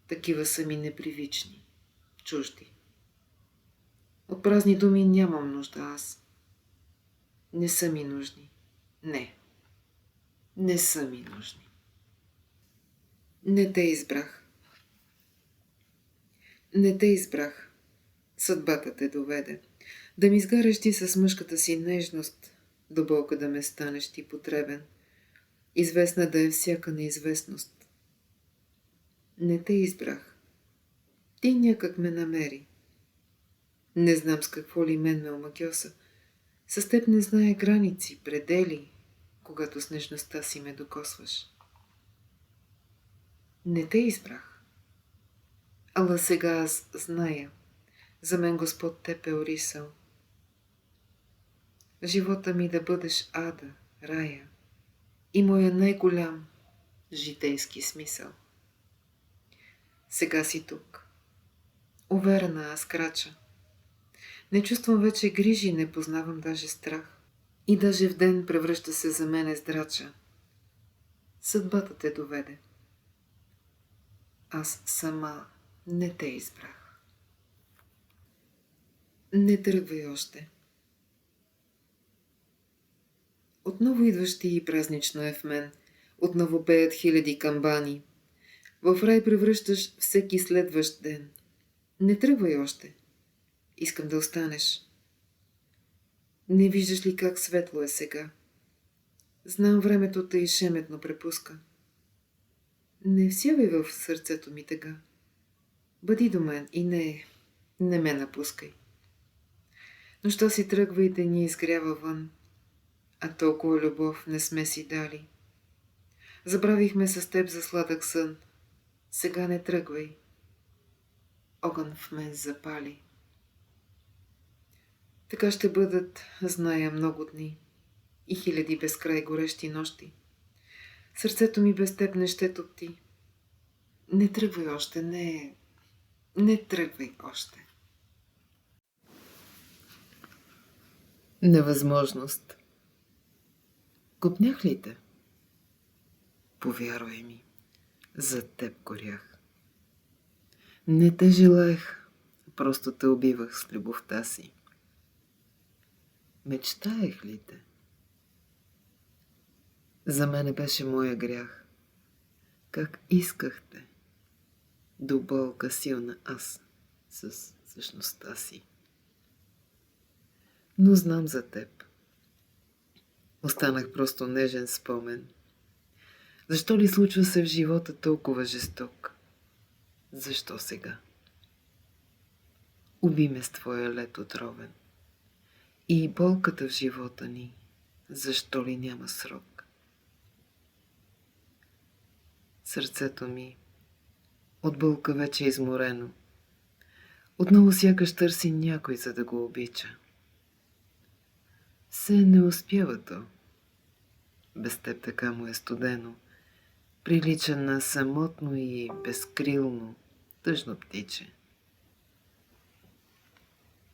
такива са ми непривични, чужди. От празни думи нямам нужда аз. Не са ми нужни. Не са ми нужни. Не те избрах. Не те избрах. Съдбата те доведе. Да ми изгаряш ти с мъжката си нежност, до болка да ме станеш ти потребен. Известна да е всяка неизвестност. Не те избрах. Ти някак ме намери. Не знам с какво ли мен ме омагьоса. С теб не знае граници, предели, когато с нежността си ме докосваш. Не те избрах. Ала сега аз зная. За мен Господ теб е орисал. Живота ми да бъдеш ада, рая и моя най-голям житейски смисъл. Сега си тук. Уверена аз крача. Не чувствам вече грижи, не познавам даже страх. И даже в ден превръща се за мене здрача. Съдбата те доведе. Аз сама не те избрах. Не тръгвай още. Отново идваш ти и празнично е в мен. Отново пеят хиляди камбани. В рай превръщаш всеки следващ ден. Не тръгвай още. Искам да останеш. Не виждаш ли как светло е сега? Знам, времето те и шеметно препуска. Не всявай в сърцето ми тъга. Бъди до мен и не ме напускай. Но що си тръгвайте, ни изгрява вън, а толкова любов не сме си дали. Забравихме с теб за сладък сън. Сега не тръгвай. Огън в мен запали. Така ще бъдат, зная, много дни и хиляди безкрай горещи нощи. Сърцето ми без теб не ще топти. Не тръгвай още, не тръгвай още. Невъзможност. Купнях ли те? Повярвай ми, за теб горях. Не те желаех, просто те убивах с любовта си. Мечтаех ли те? За мене беше моя грях. Как исках те, до болка силна аз с същността си. Но знам за теб. Останах просто нежен спомен. Защо ли случва се в живота толкова жесток? Защо сега? Уби ме с твоя лед отровен. И болката в живота ни, защо ли няма срок? Сърцето ми от болка вече изморено. Отново сякаш търси някой, за да го обича. Все не успява то. Без теб така му е студено. Прилича на самотно и безкрилно, тъжно птиче.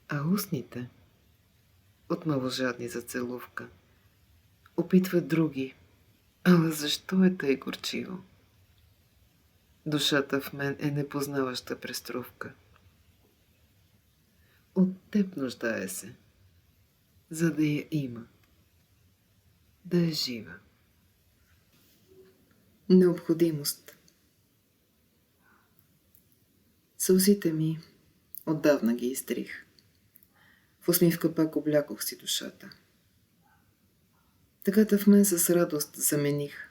А устните, отново жадни за целувка, опитват други. Ала защо е тъй горчиво? Душата в мен е непознаваща преструвка. От теб нуждае се, за да я има, да е жива. Необходимост. Сълзите ми отдавна ги изтрих. В усмивка пак облякох си душата. Тъгата в мен с радост замених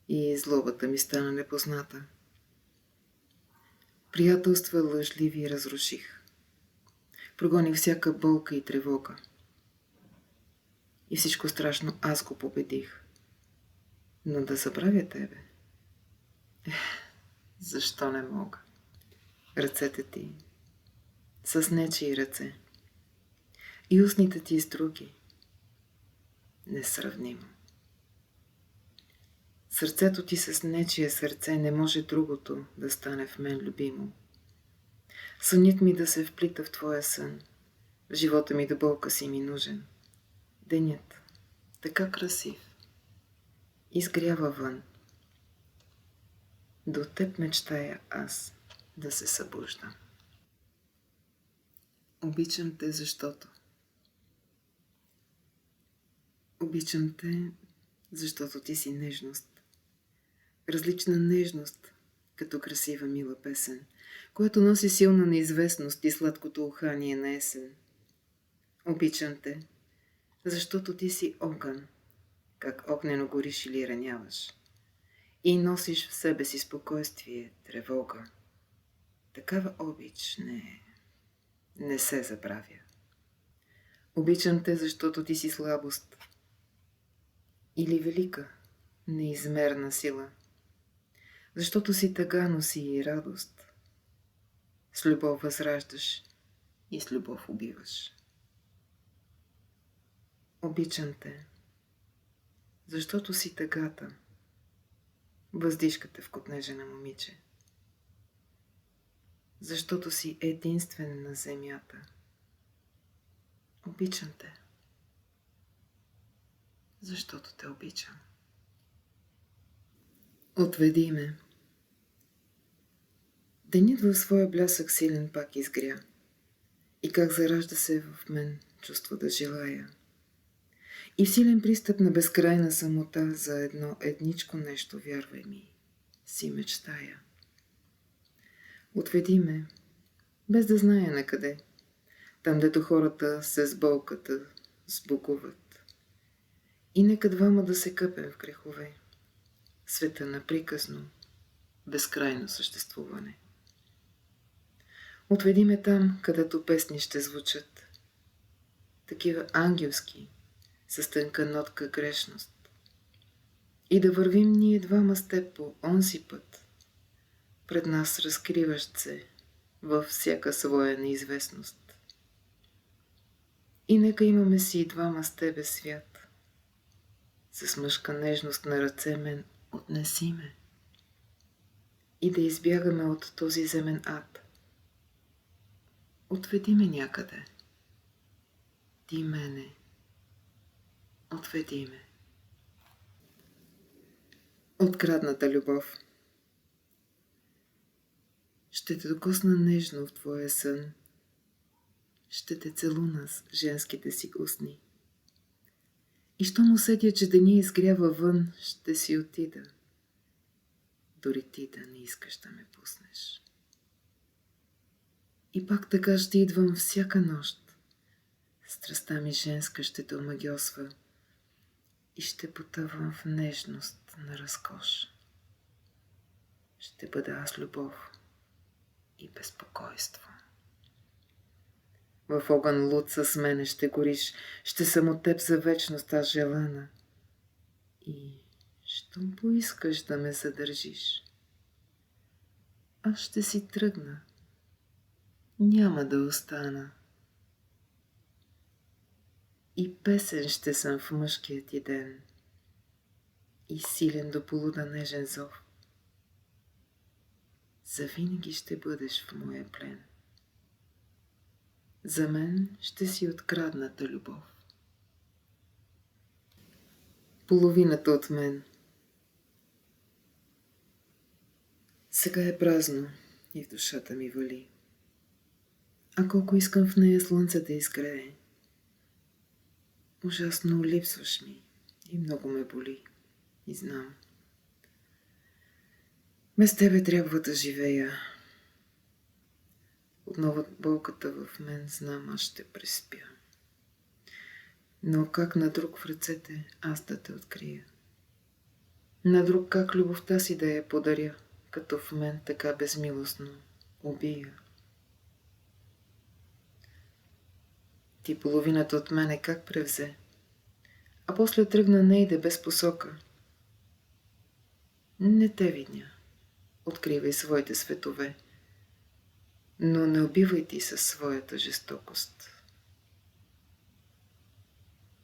и злобата ми стана непозната. Приятелства лъжливи разруших. Прогоних всяка болка и тревога. И всичко страшно аз го победих. Но да забравя тебе? Защо не мога? Ръцете ти с нечии ръце и устните ти с други. Несравнимо. Сърцето ти с нечие сърце не може другото да стане в мен любимо. Сънят ми да се вплита в твоя сън, в живота ми да болка си ми нужен. Денят, така красив, изгрява вън. До теб мечтая аз да се събуждам. Обичам те, защото. Обичам те, защото ти си нежност. Различна нежност, като красива мила песен, която носи силна неизвестност и сладкото ухание на есен. Обичам те, защото ти си огън, как огнено гориш или раняваш, и носиш в себе си спокойствие, тревога. Такава обич не се забравя. Обичам те, защото ти си слабост или велика, неизмерна сила, защото си тъга, но си и радост. С любов възраждаш и с любов убиваш. Обичам те, защото си тъгата, въздишката в копнежена момиче, защото си единствен на земята, Обичам те, защото те обичам. Отведи ме. Денят в своя блясък силен пак изгря. И как заражда се в мен чувство да желая. И в силен пристъп на безкрайна самота за едно едничко нещо, вярвай ми, си мечтая. Отведи ме, без да зная накъде, там дето хората се с болката сбогуват. И нека двама да се къпем в грехове, света на приказно, безкрайно съществуване. Отведи ме там, където песни ще звучат, такива ангелски, с тънка нотка грешност. И да вървим ние двама с теб по онзи път, пред нас разкриващ се във всяка своя неизвестност. И нека имаме си и двама с тебе свят, с мъжка нежност на ръце мен отнеси ме. И да избягаме от този земен ад. Отведи ме някъде. Ти мене. Отведи ме. Открадната любов. Ще те докосна нежно в твоя сън. Ще те целуна с женските си устни. И щом усетя, че деня изгрява вън, ще си отида. Дори ти да не искаш да ме пуснеш. И пак така ще идвам всяка нощ. Страстта ми женска ще те омагьосва и ще потъвам в нежност на разкош. Ще бъда аз любов и безпокойство. В огън луд с мене ще гориш, ще съм от теб за вечност аз желана. И щом поискаш да ме задържиш, аз ще си тръгна, няма да остана. И песен ще съм в мъжкият ти ден, и силен до полуда нежен зов. Завинаги ще бъдеш в моя плен. За мен ще си открадната любов. Половината от мен. Сега е празно и в душата ми вали. А колко искам в нея слънце да изгрее. Ужасно липсваш ми и много ме боли. И знам. Без тебе трябва да живея. Отново болката в мен знам, аз ще преспя. Но как на друг в ръцете аз да те открия? На друг как любовта си да я подаря, като в мен така безмилостно убия? Ти половината от мене как превзе? А после тръгна нейде без посока. Не те видня. Откривай своите светове, но не убивай ти със своята жестокост.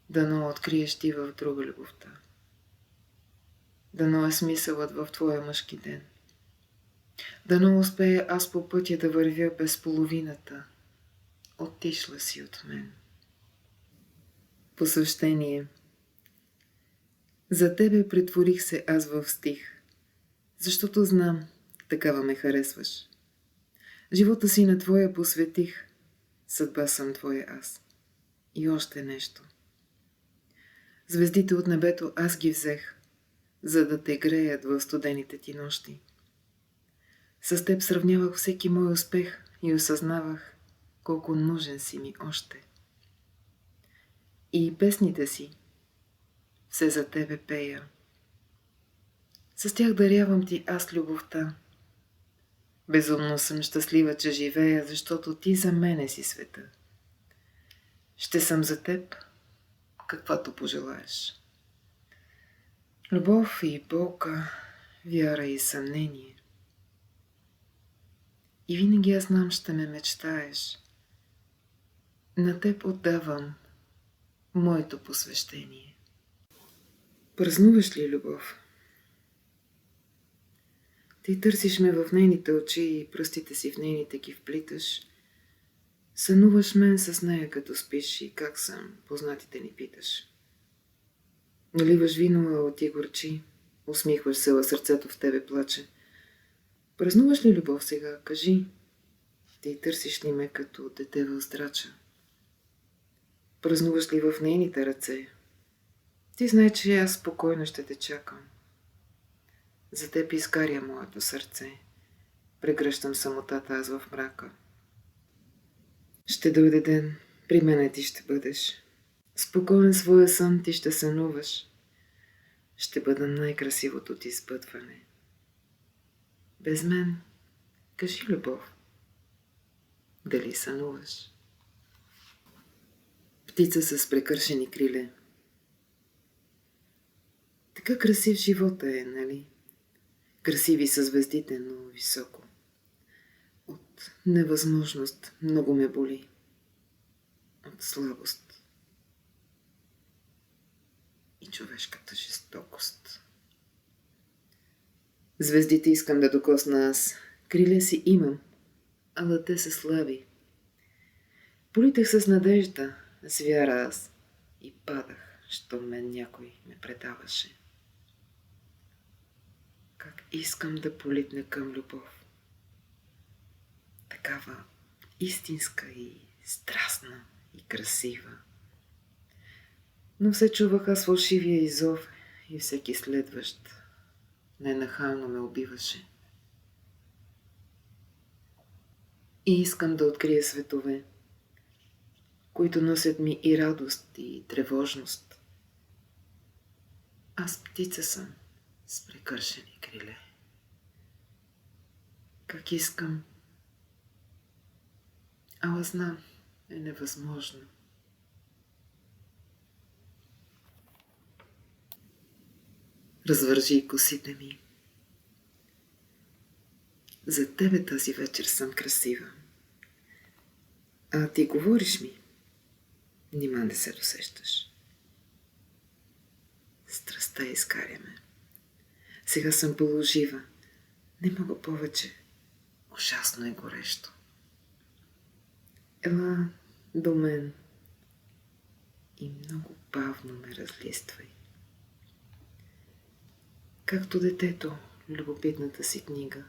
Дано откриеш ти в друга любовта. Дано е смисълът в твоя мъжки ден. Дано успея аз по пътя да вървя без половината. Отишла си от мен. Посвещение. За тебе претворих се аз в стих, защото знам, такава ме харесваш. Живота си на твоя посветих, съдба съм твоя аз. И още нещо. Звездите от небето аз ги взех, за да те греят в студените ти нощи. С теб сравнявах всеки мой успех и осъзнавах колко нужен си ми още. И песните си все за тебе пея. С тях дарявам ти аз любовта. Безумно съм щастлива, че живея, защото ти за мене си света. Ще съм за теб, каквато пожелаеш. Любов и болка, вяра и съмнение. И винаги аз знам, ще ме мечтаеш. На теб отдавам моето посвещение. Празнуваш ли любов? Ти търсиш ме в нейните очи и пръстите си в нейните ги вплиташ. Сънуваш мен с нея, като спиш, и как съм, познатите ни питаш. Наливаш вино, а ти горчи, усмихваш се, а сърцето в тебе плаче. Празнуваш ли любов сега? Кажи. Ти търсиш ли ме като дете в здрача? Празнуваш ли в нейните ръце? Ти знай, че аз спокойно ще те чакам. За теб изгаря моето сърце. Прегръщам самотата аз в мрака. Ще дойде ден, при мене ти ще бъдеш. Спокоен своя сън ти ще сънуваш. Ще бъда най-красивото ти сбъдване. Без мен, кажи любов, дали сънуваш? Птица с прекършени криле. Така красив живота е, нали? Красиви са звездите, но високо. От невъзможност много ме боли. От слабост и човешката жестокост. Звездите искам да докосна аз. Криле си имам, ала те са слаби. Политех с надежда, с вяра аз и падах, що мен някой ме предаваше. Как искам да политна към любов. Такава истинска и страстна и красива. Но все чувах аз фалшивия иззов и всеки следващ ненахално ме убиваше. И искам да открия светове, които носят ми и радост, и тревожност. Аз птица съм с прекършени криле. Как искам, ала знам, е невъзможно. Развържи косите ми. За тебе тази вечер съм красива. А ти говориш ми, нима не се досещаш. Страстта изкаряме. Сега съм полужива. Не мога повече. Ужасно е горещо. Ела до мен и много бавно ме разлиствай. Както детето, любопитната си книга.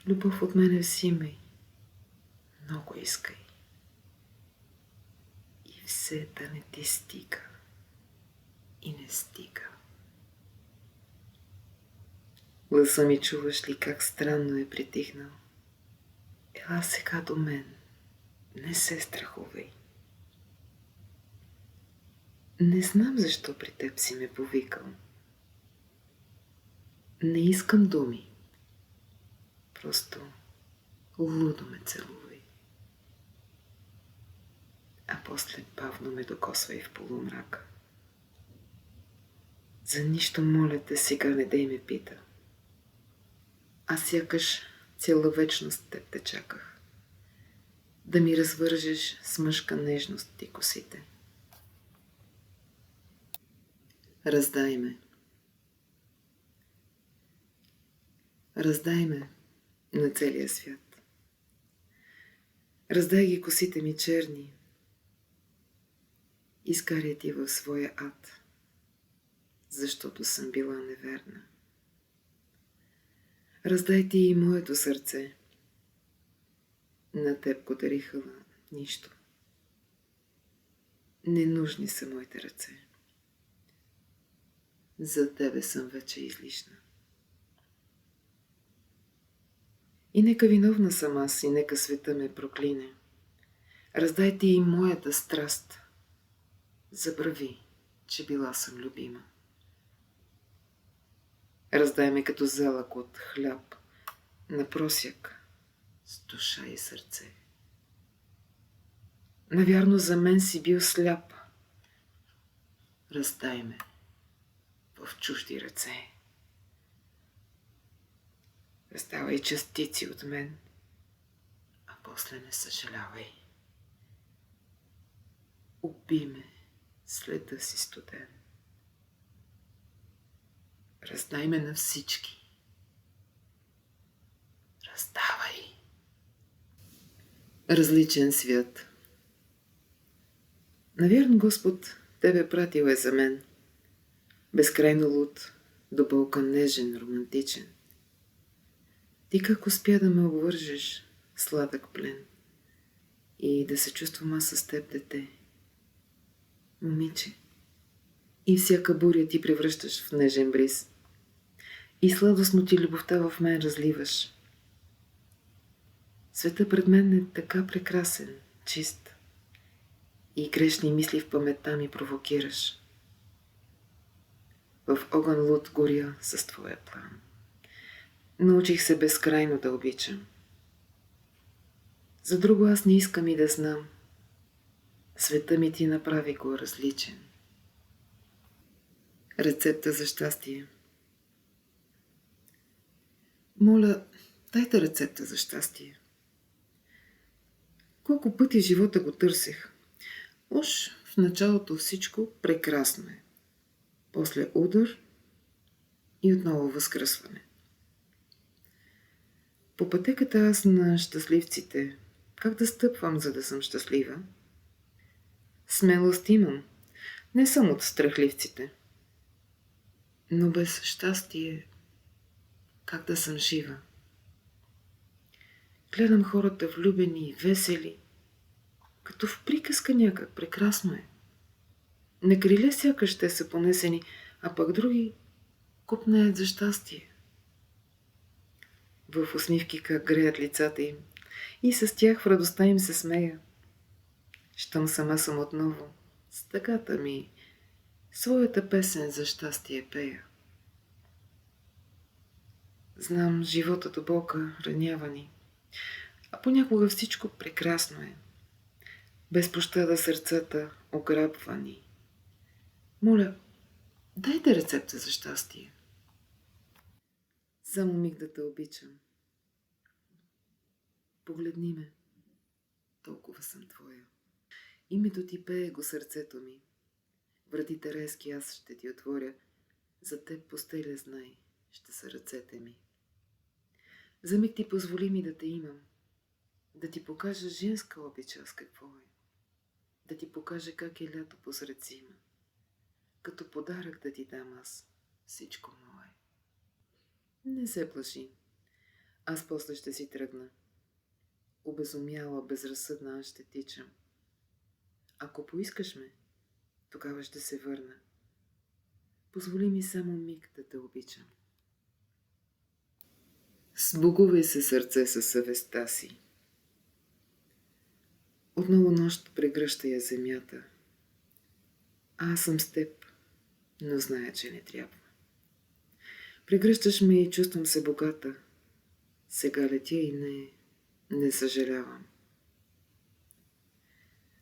Любов от мене взимай, много искай. И все да не ти стига и не стига. Гласа ми чуваш ли как странно е притихнал? Ела сега до мен, не се страхувай. Не знам защо при теб си ме повикал. Не искам думи. Просто лудо ме целувай. А после бавно ме докосвай в полумрака. За нищо, моля те, сега не дей ме пита. Аз сякаш цяла вечност теб те чаках. Да ми развържеш с мъжка нежност ти косите. Раздай ме. Раздай ме на целия свят. Раздай ги косите ми черни. Изкарай ти в своя ад, защото съм била неверна. Раздай ти и моето сърце. На теб го дариха нищо. Ненужни са моите ръце. За тебе съм вече излишна. И нека виновна съм аз, и нека света ме проклине. Раздай ти и моята страст. Забрави, че била съм любима. Раздай ме като залък от хляб, на просяк, с душа и сърце. Навярно за мен си бил сляп. Раздай ме в чужди ръце. Раздавай частици от мен, а после не съжалявай. Убий ме след да си студен. Раздай ме на всички. Раздавай. Различен свят. Навярно Господ тебе пратил е за мен. Безкрайно луд, до болка нежен, романтичен. Ти как успя да ме обвържеш, сладък плен, и да се чувствам аз с теб, дете, момиче. И всяка буря ти превръщаш в нежен бриз. И сладостно ти любовта в мен разливаш. Света пред мен е така прекрасен, чист. И грешни мисли в паметта ми провокираш. В огън луд горя с твоя план. Научих се безкрайно да обичам. За друго аз не искам и да знам. Света ми ти направи го различен. Рецепта за щастие. Моля, дайте рецепта за щастие. Колко пъти в живота го търсех. Уж в началото всичко прекрасно е. После удар и отново възкръсване. По пътеката аз на щастливците, как да стъпвам, за да съм щастлива? Смелост имам, не съм от страхливците. Но без щастие, как да съм жива? Гледам хората влюбени и весели, като в приказка някак, прекрасно е. На криле сякаш те са понесени, а пък други купнеят за щастие. В усмивки как греят лицата им и с тях в радостта им се смея. Щом сама съм отново, с тъгата ми, своята песен за щастие пея. Знам, животът до болка ранява ни, а понякога всичко прекрасно е. Без пощада сърцата ограбва ни. Моля, дайте рецепта за щастие. Само миг да те обичам. Погледни ме, толкова съм твоя. Името ти пее го сърцето ми. Вратите резки аз ще ти отворя. За теб постеля знай, ще са ръцете ми. За миг ти позволи ми да те имам. Да ти покажа женска обич аз какво е. Да ти покажа как е лято посред зима. Като подарък да ти дам аз всичко мое. Не се плаши. Аз после ще си тръгна. Обезумяла, безразсъдна аз ще тичам. Ако поискаш ме, тогава ще се върна. Позволи ми само миг да те обичам. Сбогувай се сърце със съвестта си. Отново нощ прегръща я земята. Аз съм с теб, но зная, че не трябва. Прегръщаш ме и чувствам се богата. Сега летя и не съжалявам.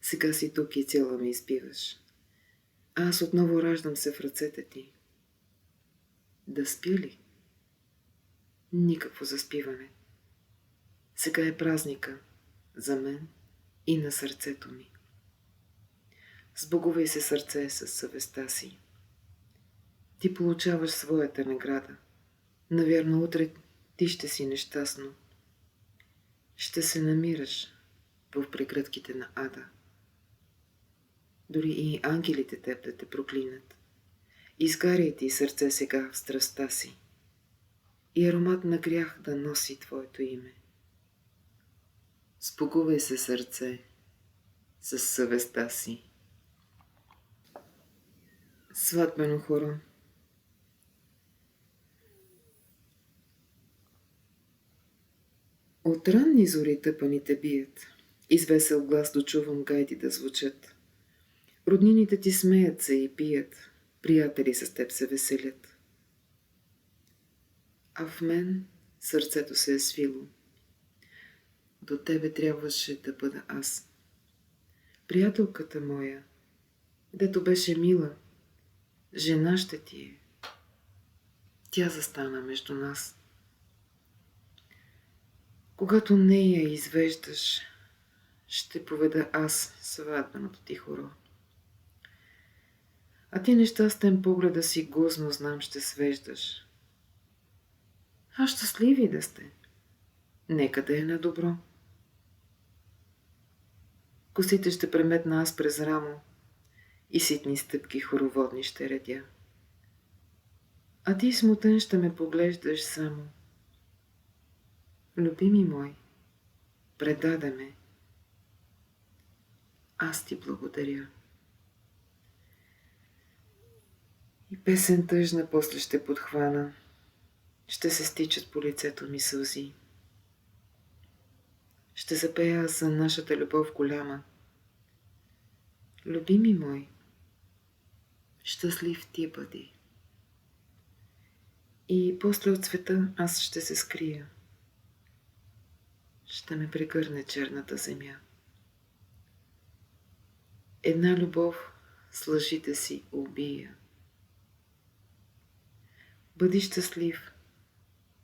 Сега си тук и цяла ме изпиваш. Аз отново раждам се в ръцете ти. Да спя ли? Никакво заспиване. Сега е празника за мен и на сърцето ми. Сбогувай се сърце със съвестта си. Ти получаваш своята награда. Навярно утре ти ще си нещастно. Ще се намираш в прегръдките на ада. Дори и ангелите теб да те проклинат. Изгаряй ти сърце сега в страстта си. И аромат на грях да носи твоето име. Спокувай се сърце със съвестта си. Сватбено хоро. От ранни зори тъпаните бият. И с весел глас дочувам гайди да звучат. Роднините ти смеят се и пият. Приятели с теб се веселят. А в мен сърцето се е свило. До тебе трябваше да бъда аз. Приятелката моя, дето беше мила, жена ще ти е. Тя застана между нас. Когато нея извеждаш, ще поведа аз сватбеното ти хоро. А ти нещастен погледа си гузно знам ще свеждаш. А щастливи да сте. Нека да е на добро. Косите ще преметна аз през рамо и ситни стъпки хороводни ще редя. А ти смутен ще ме поглеждаш само. Любими мой, предаде ме. Аз ти благодаря. И песен тъжна после ще подхвана. Ще се стичат по лицето ми сълзи. Ще запея за нашата любов голяма. Любими мой, щастлив ти бъди. И после от света аз ще се скрия. Ще ме прегърне черната земя. Една любов с лъжите си убия. Бъди щастлив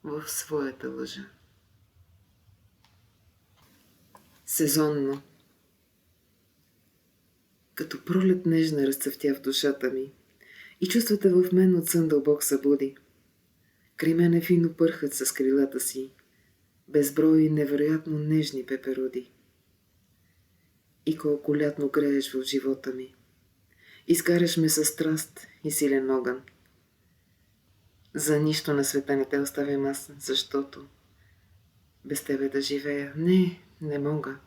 в своята лъжа. Сезонно. Като пролет нежна разцъфтя в душата ми и чувствата в мен от сън дълбок събуди. Край мене фино пърхат с крилата си, безброй невероятно нежни пеперуди. И колко лятно грееш в живота ми. Изгаряш ме със страст и силен огън. За нищо на света не те оставям аз, защото без тебе да живея, не мога.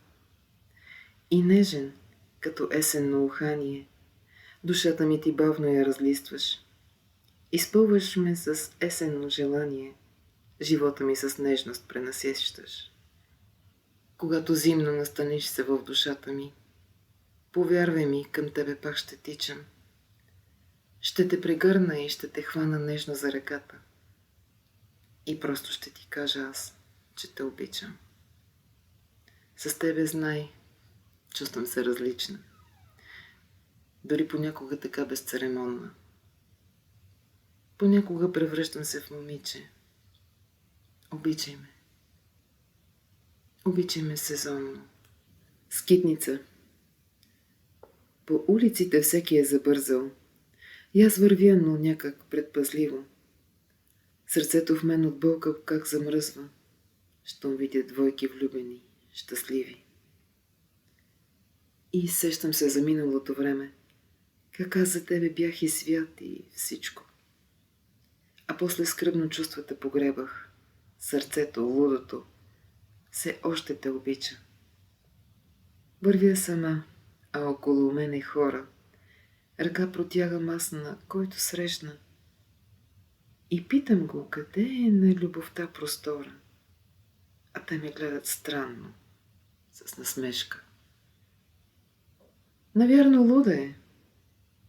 И нежен, като есенно ухание, душата ми ти бавно я разлистваш. Изпълваш ме с есенно желание, живота ми с нежност пренасещаш. Когато зимно настаниш се в душата ми, повярвай ми, към тебе пак ще тичам. Ще те прегърна и ще те хвана нежно за ръката. И просто ще ти кажа аз, че те обичам. С тебе знай, чувствам се различна. Дори понякога така безцеремонна. Понякога превръщам се в момиче. Обичай ме. Обичай ме сезонно. Скитница. По улиците всеки е забързал. И аз вървя, но някак предпазливо. Сърцето в мен от болка как замръзва, щом видя двойки влюбени, щастливи. И сещам се за миналото време, как аз за тебе бях и свят и всичко. А после скръбно чувствата погребах, сърцето, лудото, все още те обича. Вървя сама, а около мене хора. Ръка протягам аз на който срещна. И питам го, къде е на любовта простора. А те ме гледат странно, с насмешка. Навярно луда е,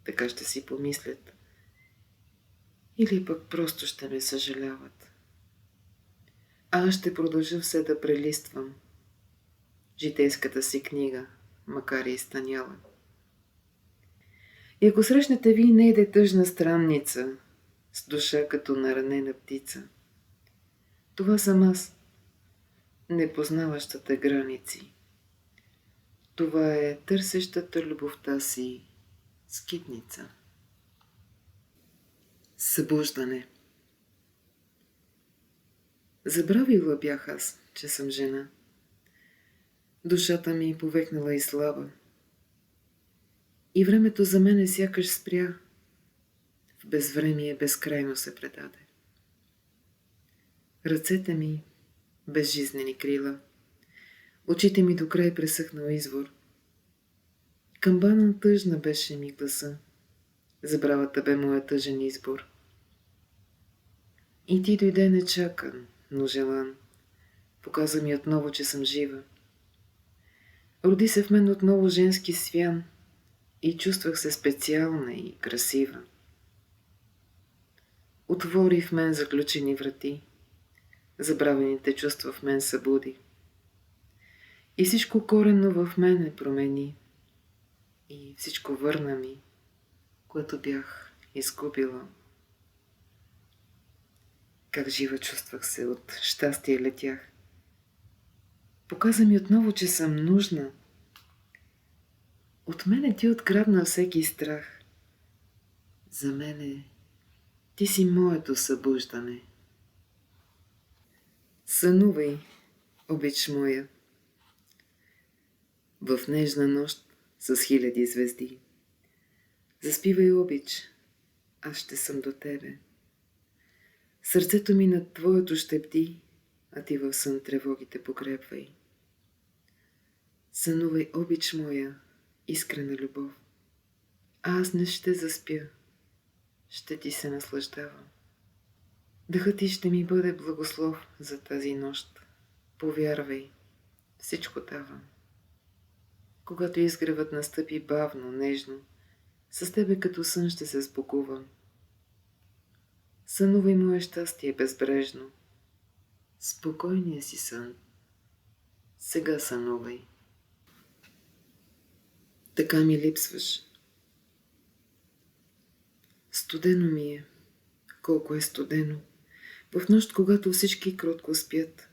така ще си помислят. Или пък просто ще ме съжаляват. А аз ще продължа все да прелиствам житейската си книга, макар и изтъняла. И ако срещнете ви нейде тъжна странница, с душа като наранена птица, това съм аз, непознаващата граници. Това е търсещата любовта си скитница. Събуждане. Забравила бях аз, че съм жена. Душата ми повекнала и слаба. И времето за мене сякаш спря. В безвремие безкрайно се предаде. Ръцете ми безжизнени крила. Очите ми до край пресъхнал извор. Камбана тъжна беше ми гласа. Забравата бе моя тъжен избор. И ти дойде нечакан, но желан. Показа ми отново, че съм жива. Роди се в мен отново женски свян и чувствах се специална и красива. Отвори в мен заключени врати. Забравените чувства в мен събуди. И всичко коренно в мене промени. И всичко върна ми, което бях изгубила. Как жива чувствах се, от щастие летях. Показа ми отново, че съм нужна. От мене ти открадна всеки страх. За мене ти си моето събуждане. Сънувай, обич моя. в нежна нощ с хиляди звезди. Заспивай обич, аз ще съм до тебе. Сърцето ми над твоето ще бди, а ти в сън тревогите погребвай. Сънувай, обич моя, искрена любов. А аз не ще заспя, ще ти се наслаждавам. Дъхът ти ще ми бъде благослов за тази нощ. Повярвай, всичко давам. Когато изгревът настъпи бавно, нежно, с тебе като сън ще се спокувам. Сънувай мое щастие безбрежно. Спокойния си сън. Сега сънувай. Така ми липсваш. Студено ми е. Колко е студено. В нощ, когато всички кротко спят.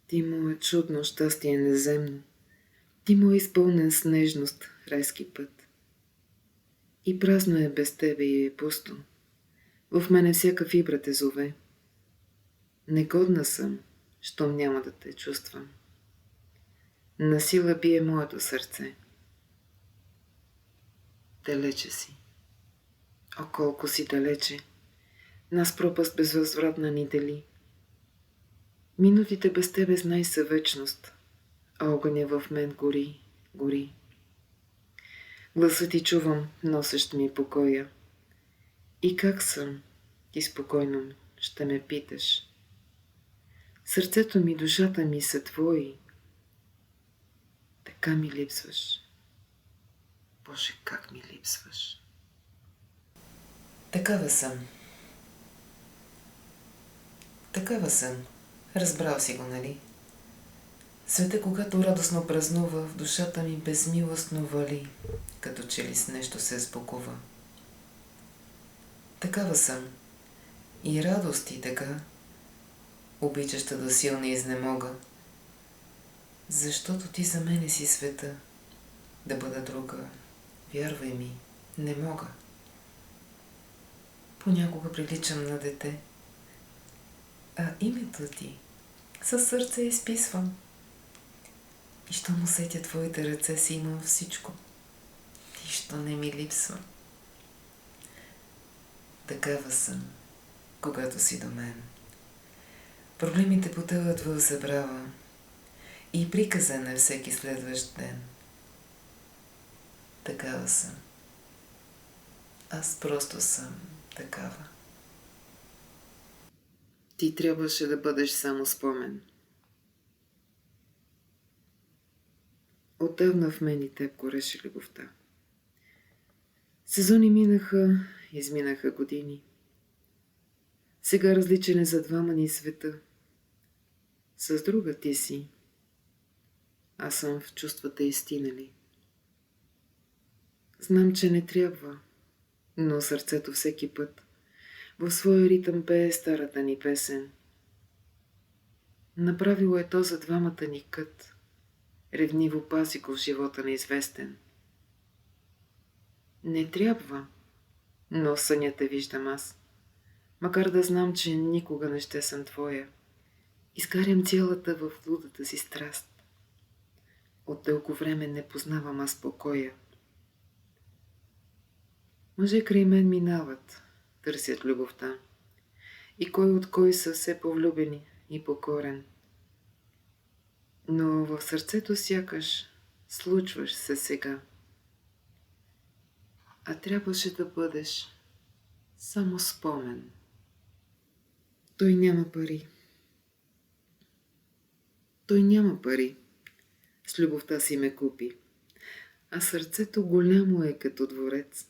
Ти мое чудно щастие неземно. Ти мое изпълнен с нежност райски път. И празно е без тебе и е пусто. В мене всяка фибра те зове. Негодна съм, щом няма да те чувствам. Насила бие моето сърце. Далече си. О, колко си далече. Нас пропаст безвъзвратна ни дели. Минутите без тебе знай са вечност, а огъня в мен гори, гори. Гласът ти чувам, носещ ми покоя. И как съм, ти спокойно ще ме питаш. Сърцето ми, душата ми са твои. Така ми липсваш. Боже, как ми липсваш. Такава съм. Такава съм. Разбрал си го, нали? Света, когато радостно празнува, в душата ми безмилостно вали, като че ли с нещо се сбогува. Такава съм. И радост и тъга, обичаща да силна изнемога, защото ти за мене си света, да бъда друга, вярвай ми, не мога. Понякога приличам на дете, а името ти със сърце изписвам. И щом усетя твоите ръце, си имам всичко. Нищо не ми липсва. Такава съм, когато си до мен. Проблемите потъват в забрава и приказа на всеки следващ ден. Такава съм. Аз просто съм такава. Ти трябваше да бъдеш само спомен. Отдавна в мен и теб гореше любовта. Сезони минаха, изминаха години. Сега различен е за двама ни света. С друга ти си. Аз съм в чувствата изтинали. Знам, че не трябва, но сърцето всеки път в своя ритъм пее старата ни песен. Направило е то за двамата ни кът. Ревниво пази го в живота неизвестен. Не трябва, но съня те виждам аз. Макар да знам, че никога не ще съм твоя. Изгарям цялата в лудата си страст. От дълго време не познавам аз покоя. Мъже край мен минават, търсят любовта. И кой от кой са все повлюбени и покорен. Но в сърцето сякаш случваш се сега. А трябваше да бъдеш само спомен. Той няма пари. Той няма пари. С любовта си ме купи. А сърцето голямо е като дворец.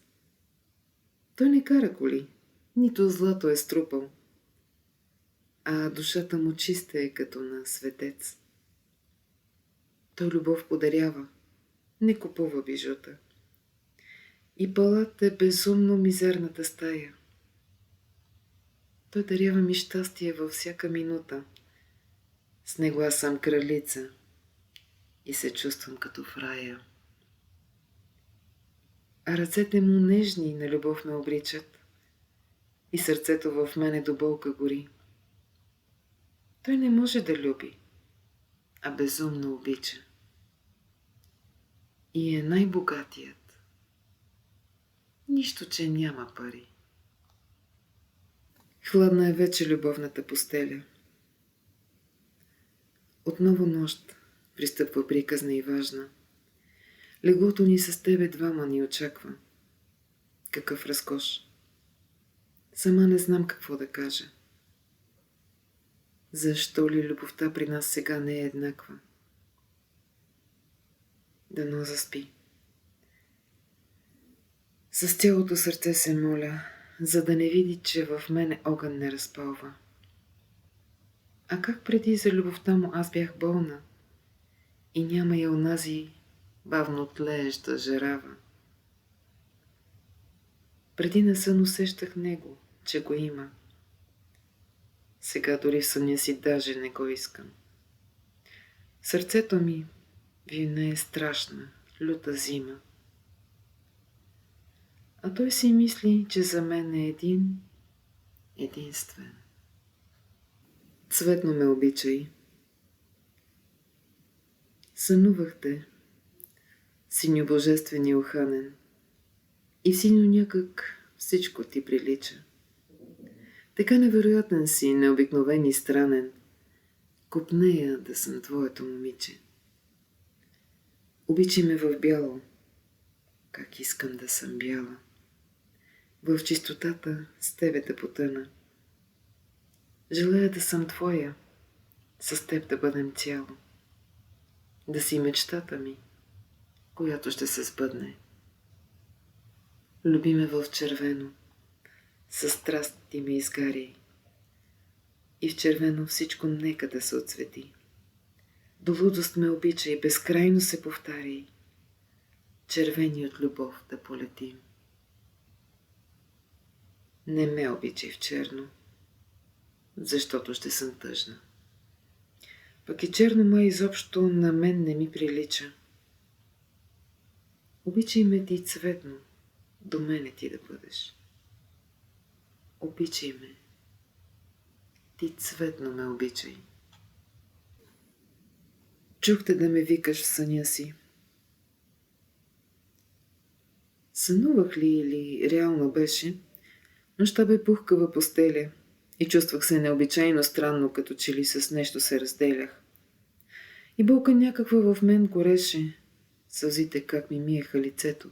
Той не кара коли, нито злато е струпал. А душата му чиста е като на светец. Той любов подарява, не купува бижута. И палат е безумно мизерната стая. Той дарява ми щастие във всяка минута. С него аз съм кралица и се чувствам като в рая. А ръцете му нежни на любов ме обричат и сърцето в мене до болка гори. Той не може да люби, а безумно обича. и е най-богатият. Нищо, че няма пари. Хладна е вече любовната постеля. Отново нощ пристъпва приказна и важна. Леглото ни с тебе двама ни очаква. Какъв разкош! Сама не знам какво да кажа. Защо ли любовта при нас сега не е еднаква? Дано заспи. С цялото сърце се моля, за да не види, че в мене огън не разпалва. А как преди за любовта му аз бях болна и няма я онази бавно тлееща жарава. Преди на сън усещах него, че го има. Сега дори в съня си даже не го искам. Сърцето ми вина е страшна, люта зима. А той си мисли, че за мен е единствен. Цветно ме обичай. Сънувахте, синьо божествени оханен, и синьо някак всичко ти прилича. Така невероятен си, необикновен и странен, копнея да съм твоето момиче. Обичай ме в бяло, как искам да съм бяла. В чистотата с тебе да потъна. Желая да съм твоя, с теб да бъдем цяло. Да си мечтата ми, която ще се сбъдне. Люби ме в червено, със страст ти ме изгари. И в червено всичко нека да се отцвети. До лудост ме обичай, безкрайно се повтаряй. Червени от любов да полетим. Не ме обичай в черно, защото ще съм тъжна. Пък и черно май изобщо на мен не ми прилича. Обичай ме ти цветно, до мене ти да бъдеш. Обичай ме, ти цветно ме обичай. Чух те да ме викаш в съня си. Сънувах ли или реално беше, нощта бе пухкава постеля и чувствах се необичайно странно, като че ли с нещо се разделях. И болка някаква в мен гореше, сълзите как ми миеха лицето.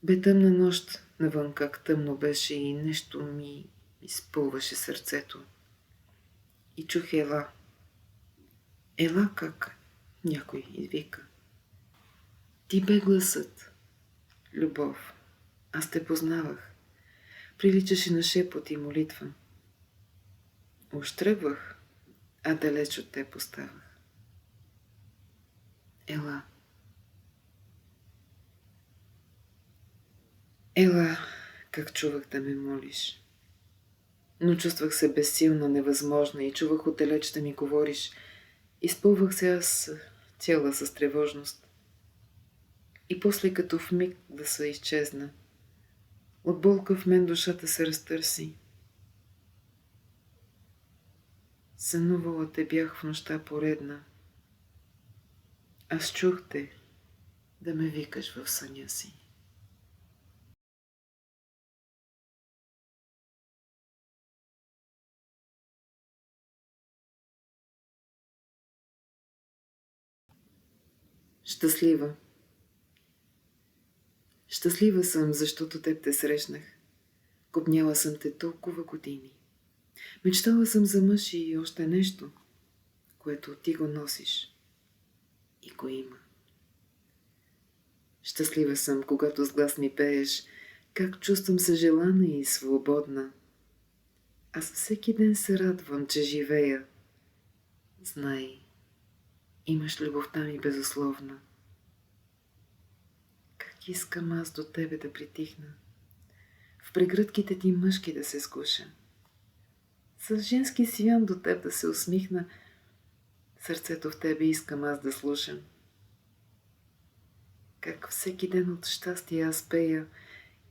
Бе тъмна нощ, навън как тъмно беше и нещо ми изпълваше сърцето. И чух ела. Ела как някой извика. Ти бе гласът. Любов. Аз те познавах. Приличаше на шепот и молитва. Уж тръгвах, а далеч от те поставах. Ела. Ела, как чувах да ме молиш. Но чувствах се безсилна, невъзможна и чувах отдалеч да ми говориш. Изпълвах се аз цяла с тревожност. И после като в миг да се изчезна. От болка в мен душата се разтърси. Сънувала те бях в нощта поредна. Аз чух те да ме викаш в съня си. Щастлива. Щастлива съм, защото теб те срещнах. Копняла съм те толкова години. Мечтала съм за мъж и още нещо, което ти го носиш и го има. Щастлива съм, когато с глас ми пееш, как чувствам се желана и свободна. Аз всеки ден се радвам, че живея. Знай, имаш любовта ми безусловна. Как искам аз до тебе да притихна, в прегръдките ти мъжки да се скуша, с женски свян до теб да се усмихна, сърцето в тебе искам аз да слушам. Как всеки ден от щастие аз пея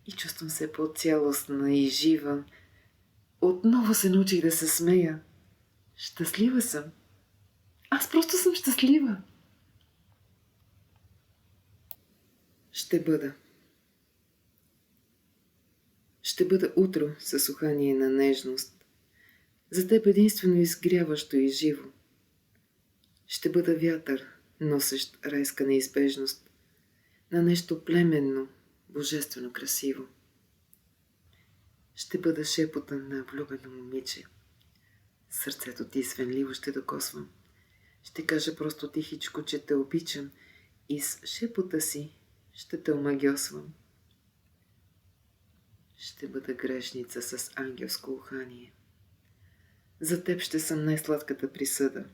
и чувствам се по-цялостна и жива. Отново се научих да се смея. Щастлива съм. Аз просто съм щастлива. Ще бъда. Ще бъда утро със ухание на нежност, за теб единствено изгряващо и живо. Ще бъда вятър, носещ райска неизбежност на нещо племенно, божествено красиво. Ще бъда шепота на влюбено момиче. Сърцето ти свенливо ще докосвам. Ще кажа просто тихичко, че те обичам и с шепота си ще те омагьосвам. Ще бъда грешница с ангелско ухание. За теб ще съм най-сладката присъда.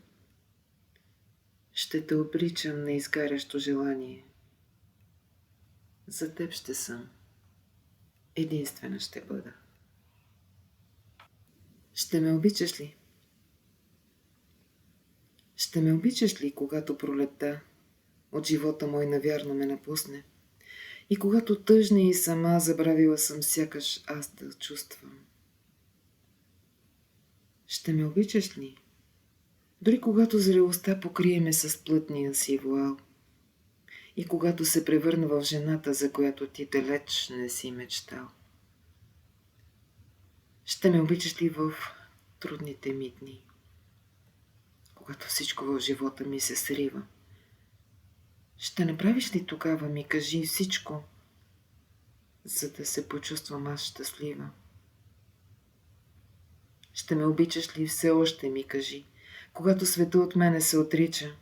Ще те обричам на изгарящо желание. За теб ще съм. Единствена ще бъда. Ще ме обичаш ли? Ще ме обичаш ли, когато пролетта от живота мой навярно ме напусне? И когато тъжна и сама забравила съм сякаш аз да чувствам. Ще ме обичаш ли? Дори когато зрелостта покриеме с плътния си вуал и когато се превърна в жената, за която ти далеч не си мечтал. Ще ме обичаш ли в трудните ми дни, когато всичко в живота ми се срива? Ще направиш ли тогава, ми кажи всичко, за да се почувствам аз щастлива? Ще ме обичаш ли все още, ми кажи, когато света от мене се отрича,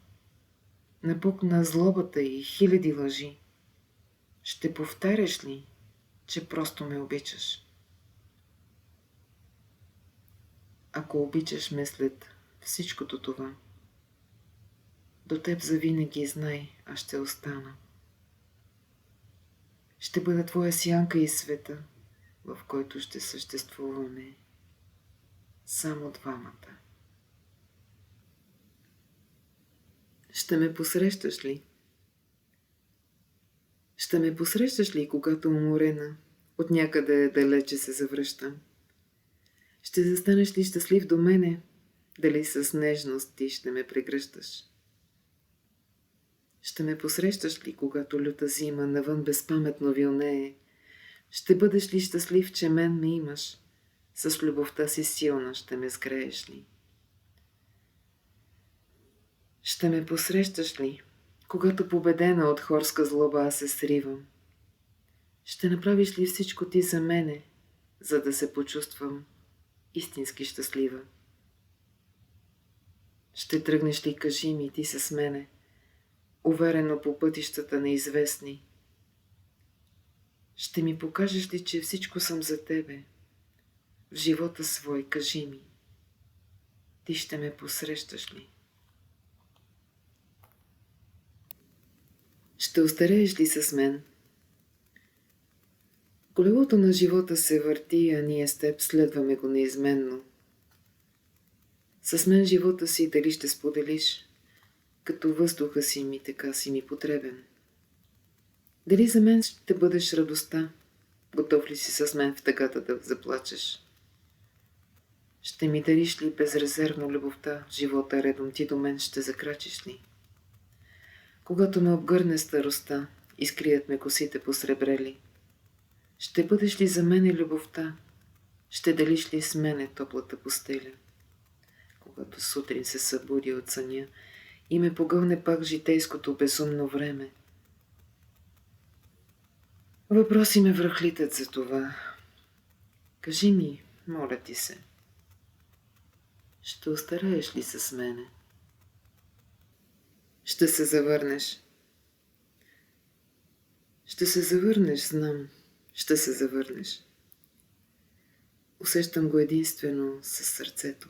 напукна злобата и хиляди лъжи? Ще повтаряш ли, че просто ме обичаш? Ако обичаш ме след всичкото това, до теб завинаги знай, аз ще остана. Ще бъда твоя сянка и света, в който ще съществуваме само двамата. Ще ме посрещаш ли? Ще ме посрещаш ли, когато уморена, от някъде далече се завръщам? Ще застанеш ли щастлив до мене, дали с нежност ти ще ме прегръщаш? Ще ме посрещаш ли, когато люта зима навън безпаметно вилнее? Ще бъдеш ли щастлив, че мен ме имаш? С любовта си силна ще ме сгрееш ли? Ще ме посрещаш ли, когато победена от хорска злоба аз се сривам? Ще направиш ли всичко ти за мене, за да се почувствам истински щастлива? Ще тръгнеш ли, кажи ми, ти с мене, уверено по пътищата неизвестни? Ще ми покажеш ли, че всичко съм за тебе? В живота свой, кажи ми, ти ще ме посрещаш ли? Ще остарееш ли с мен? Колелото на живота се върти, а ние с теб следваме го неизменно. С мен живота си дали ще споделиш, като въздуха си ми, така си ми потребен. Дали за мен ще бъдеш радостта, готов ли си с мен в тъгата да заплачеш? Ще ми дариш ли безрезервно любовта, живота редом ти до мен ще закрачиш ли? Когато ме обгърне старостта, изкрият ме косите посребрели, ще бъдеш ли за мене любовта, ще делиш ли с мене топлата постеля? Когато сутрин се събуди от съня и ме погълне пак житейското безумно време, въпроси ме връхлитат за това. Кажи ми, моля ти се, ще остарееш ли с мене? Ще се завърнеш. Ще се завърнеш, знам. Ще се завърнеш. Усещам го единствено със сърцето.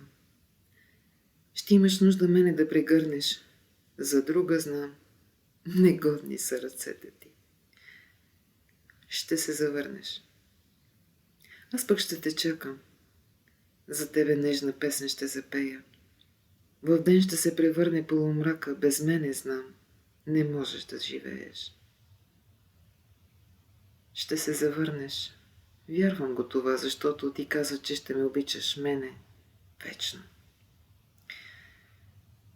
Ще имаш нужда мене да прегърнеш. За друга знам. Негодни са ръцете ти. Ще се завърнеш. Аз пък ще те чакам. За тебе нежна песен ще запея. В ден ще се превърне полумрака, без мене знам. Не можеш да живееш. Ще се завърнеш. Вярвам го това, защото ти каза, че ще ме обичаш мене вечно.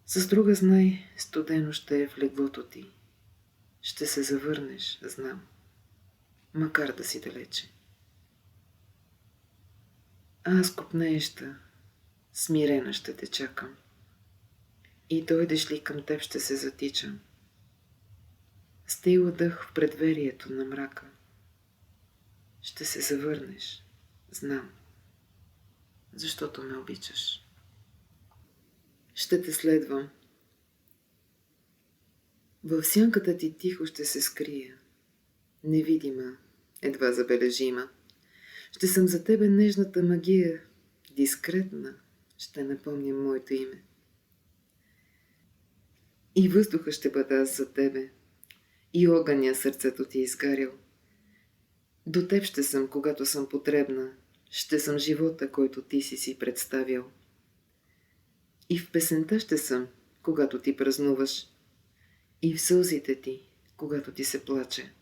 С друга знай, студено ще е в леглото ти. Ще се завърнеш, знам, макар да си далече. Аз копнееща, смирена ще те чакам. И дойдеш ли към теб, ще се затичам. С тила дъх в предверието на мрака. Ще се завърнеш, знам, защото ме обичаш. Ще те следвам. В сянката ти тихо ще се скрия, невидима, едва забележима. Ще съм за тебе нежната магия, дискретна, ще напомням моето име. И въздуха ще бъда аз за тебе, и огъня сърцето ти изгарял. До теб ще съм, когато съм потребна, ще съм живота, който ти си представял. И в песента ще съм, когато ти празнуваш, и в сълзите ти, когато ти се плаче,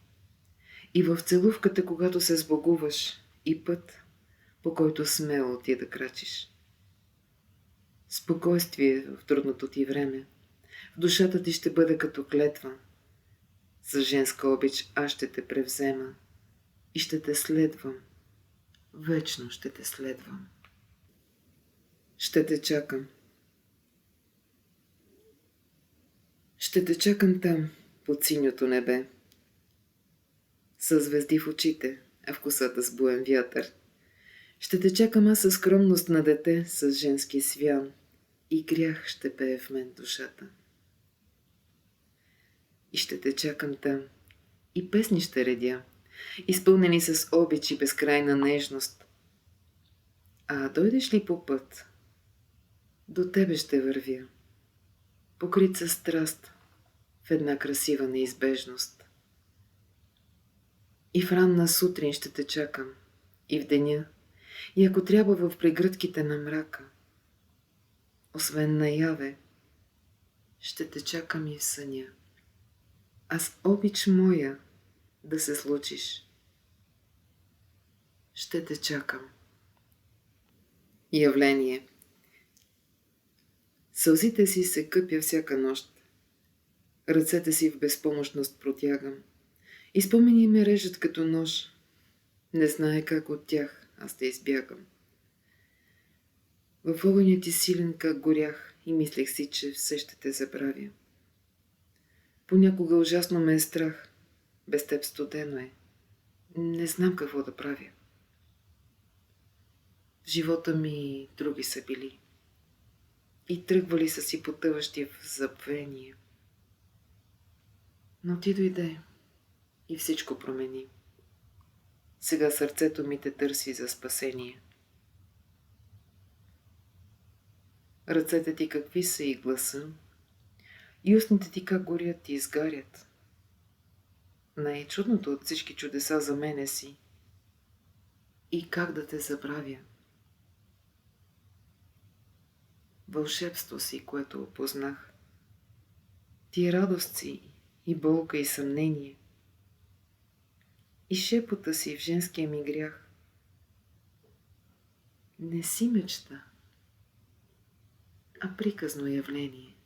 и в целувката, когато се сбогуваш, и път, по който смело ти да крачиш. Спокойствие в трудното ти време, в душата ти ще бъде като клетва. За женска обич аз ще те превзема и ще те следвам, вечно ще те следвам. Ще те чакам. Ще те чакам там, под синьото небе, със звезди в очите, а в косата с буен вятър. Ще те чакам аз със скромност на дете, с женски свян, и грях ще пее в мен душата. И ще те чакам там, и песни ще редя, изпълнени с обич и безкрайна нежност. А дойдеш ли по път, до тебе ще вървя, покрит със страст, в една красива неизбежност. И в ранна сутрин ще те чакам, и в деня, и ако трябва в прегръдките на мрака. Освен наяве, ще те чакам и в съня. А с обич моя да се случиш, ще те чакам. Явление. Сълзите си се къпя всяка нощ. Ръцете си в безпомощност протягам. И спомени ме режат като нож. Не знае как от тях аз те избягам. В огъня ти силен как горях и мислех си, че все ще те забравя. Понякога ужасно ме е страх. Без теб студено е. Не знам какво да правя. В живота ми други са били. И тръгвали са си потъващи в забвение. Но ти дойде и всичко промени. Сега сърцето ми те търси за спасение. Ръцете ти какви са и гласа, и устните ти как горят и изгарят. Най-чудното от всички чудеса за мене си. И как да те забравя? Вълшебство си, което опознах. Ти радост си и болка и съмнение. И шепота си в женския ми грях. Не си мечта, а приказно явление.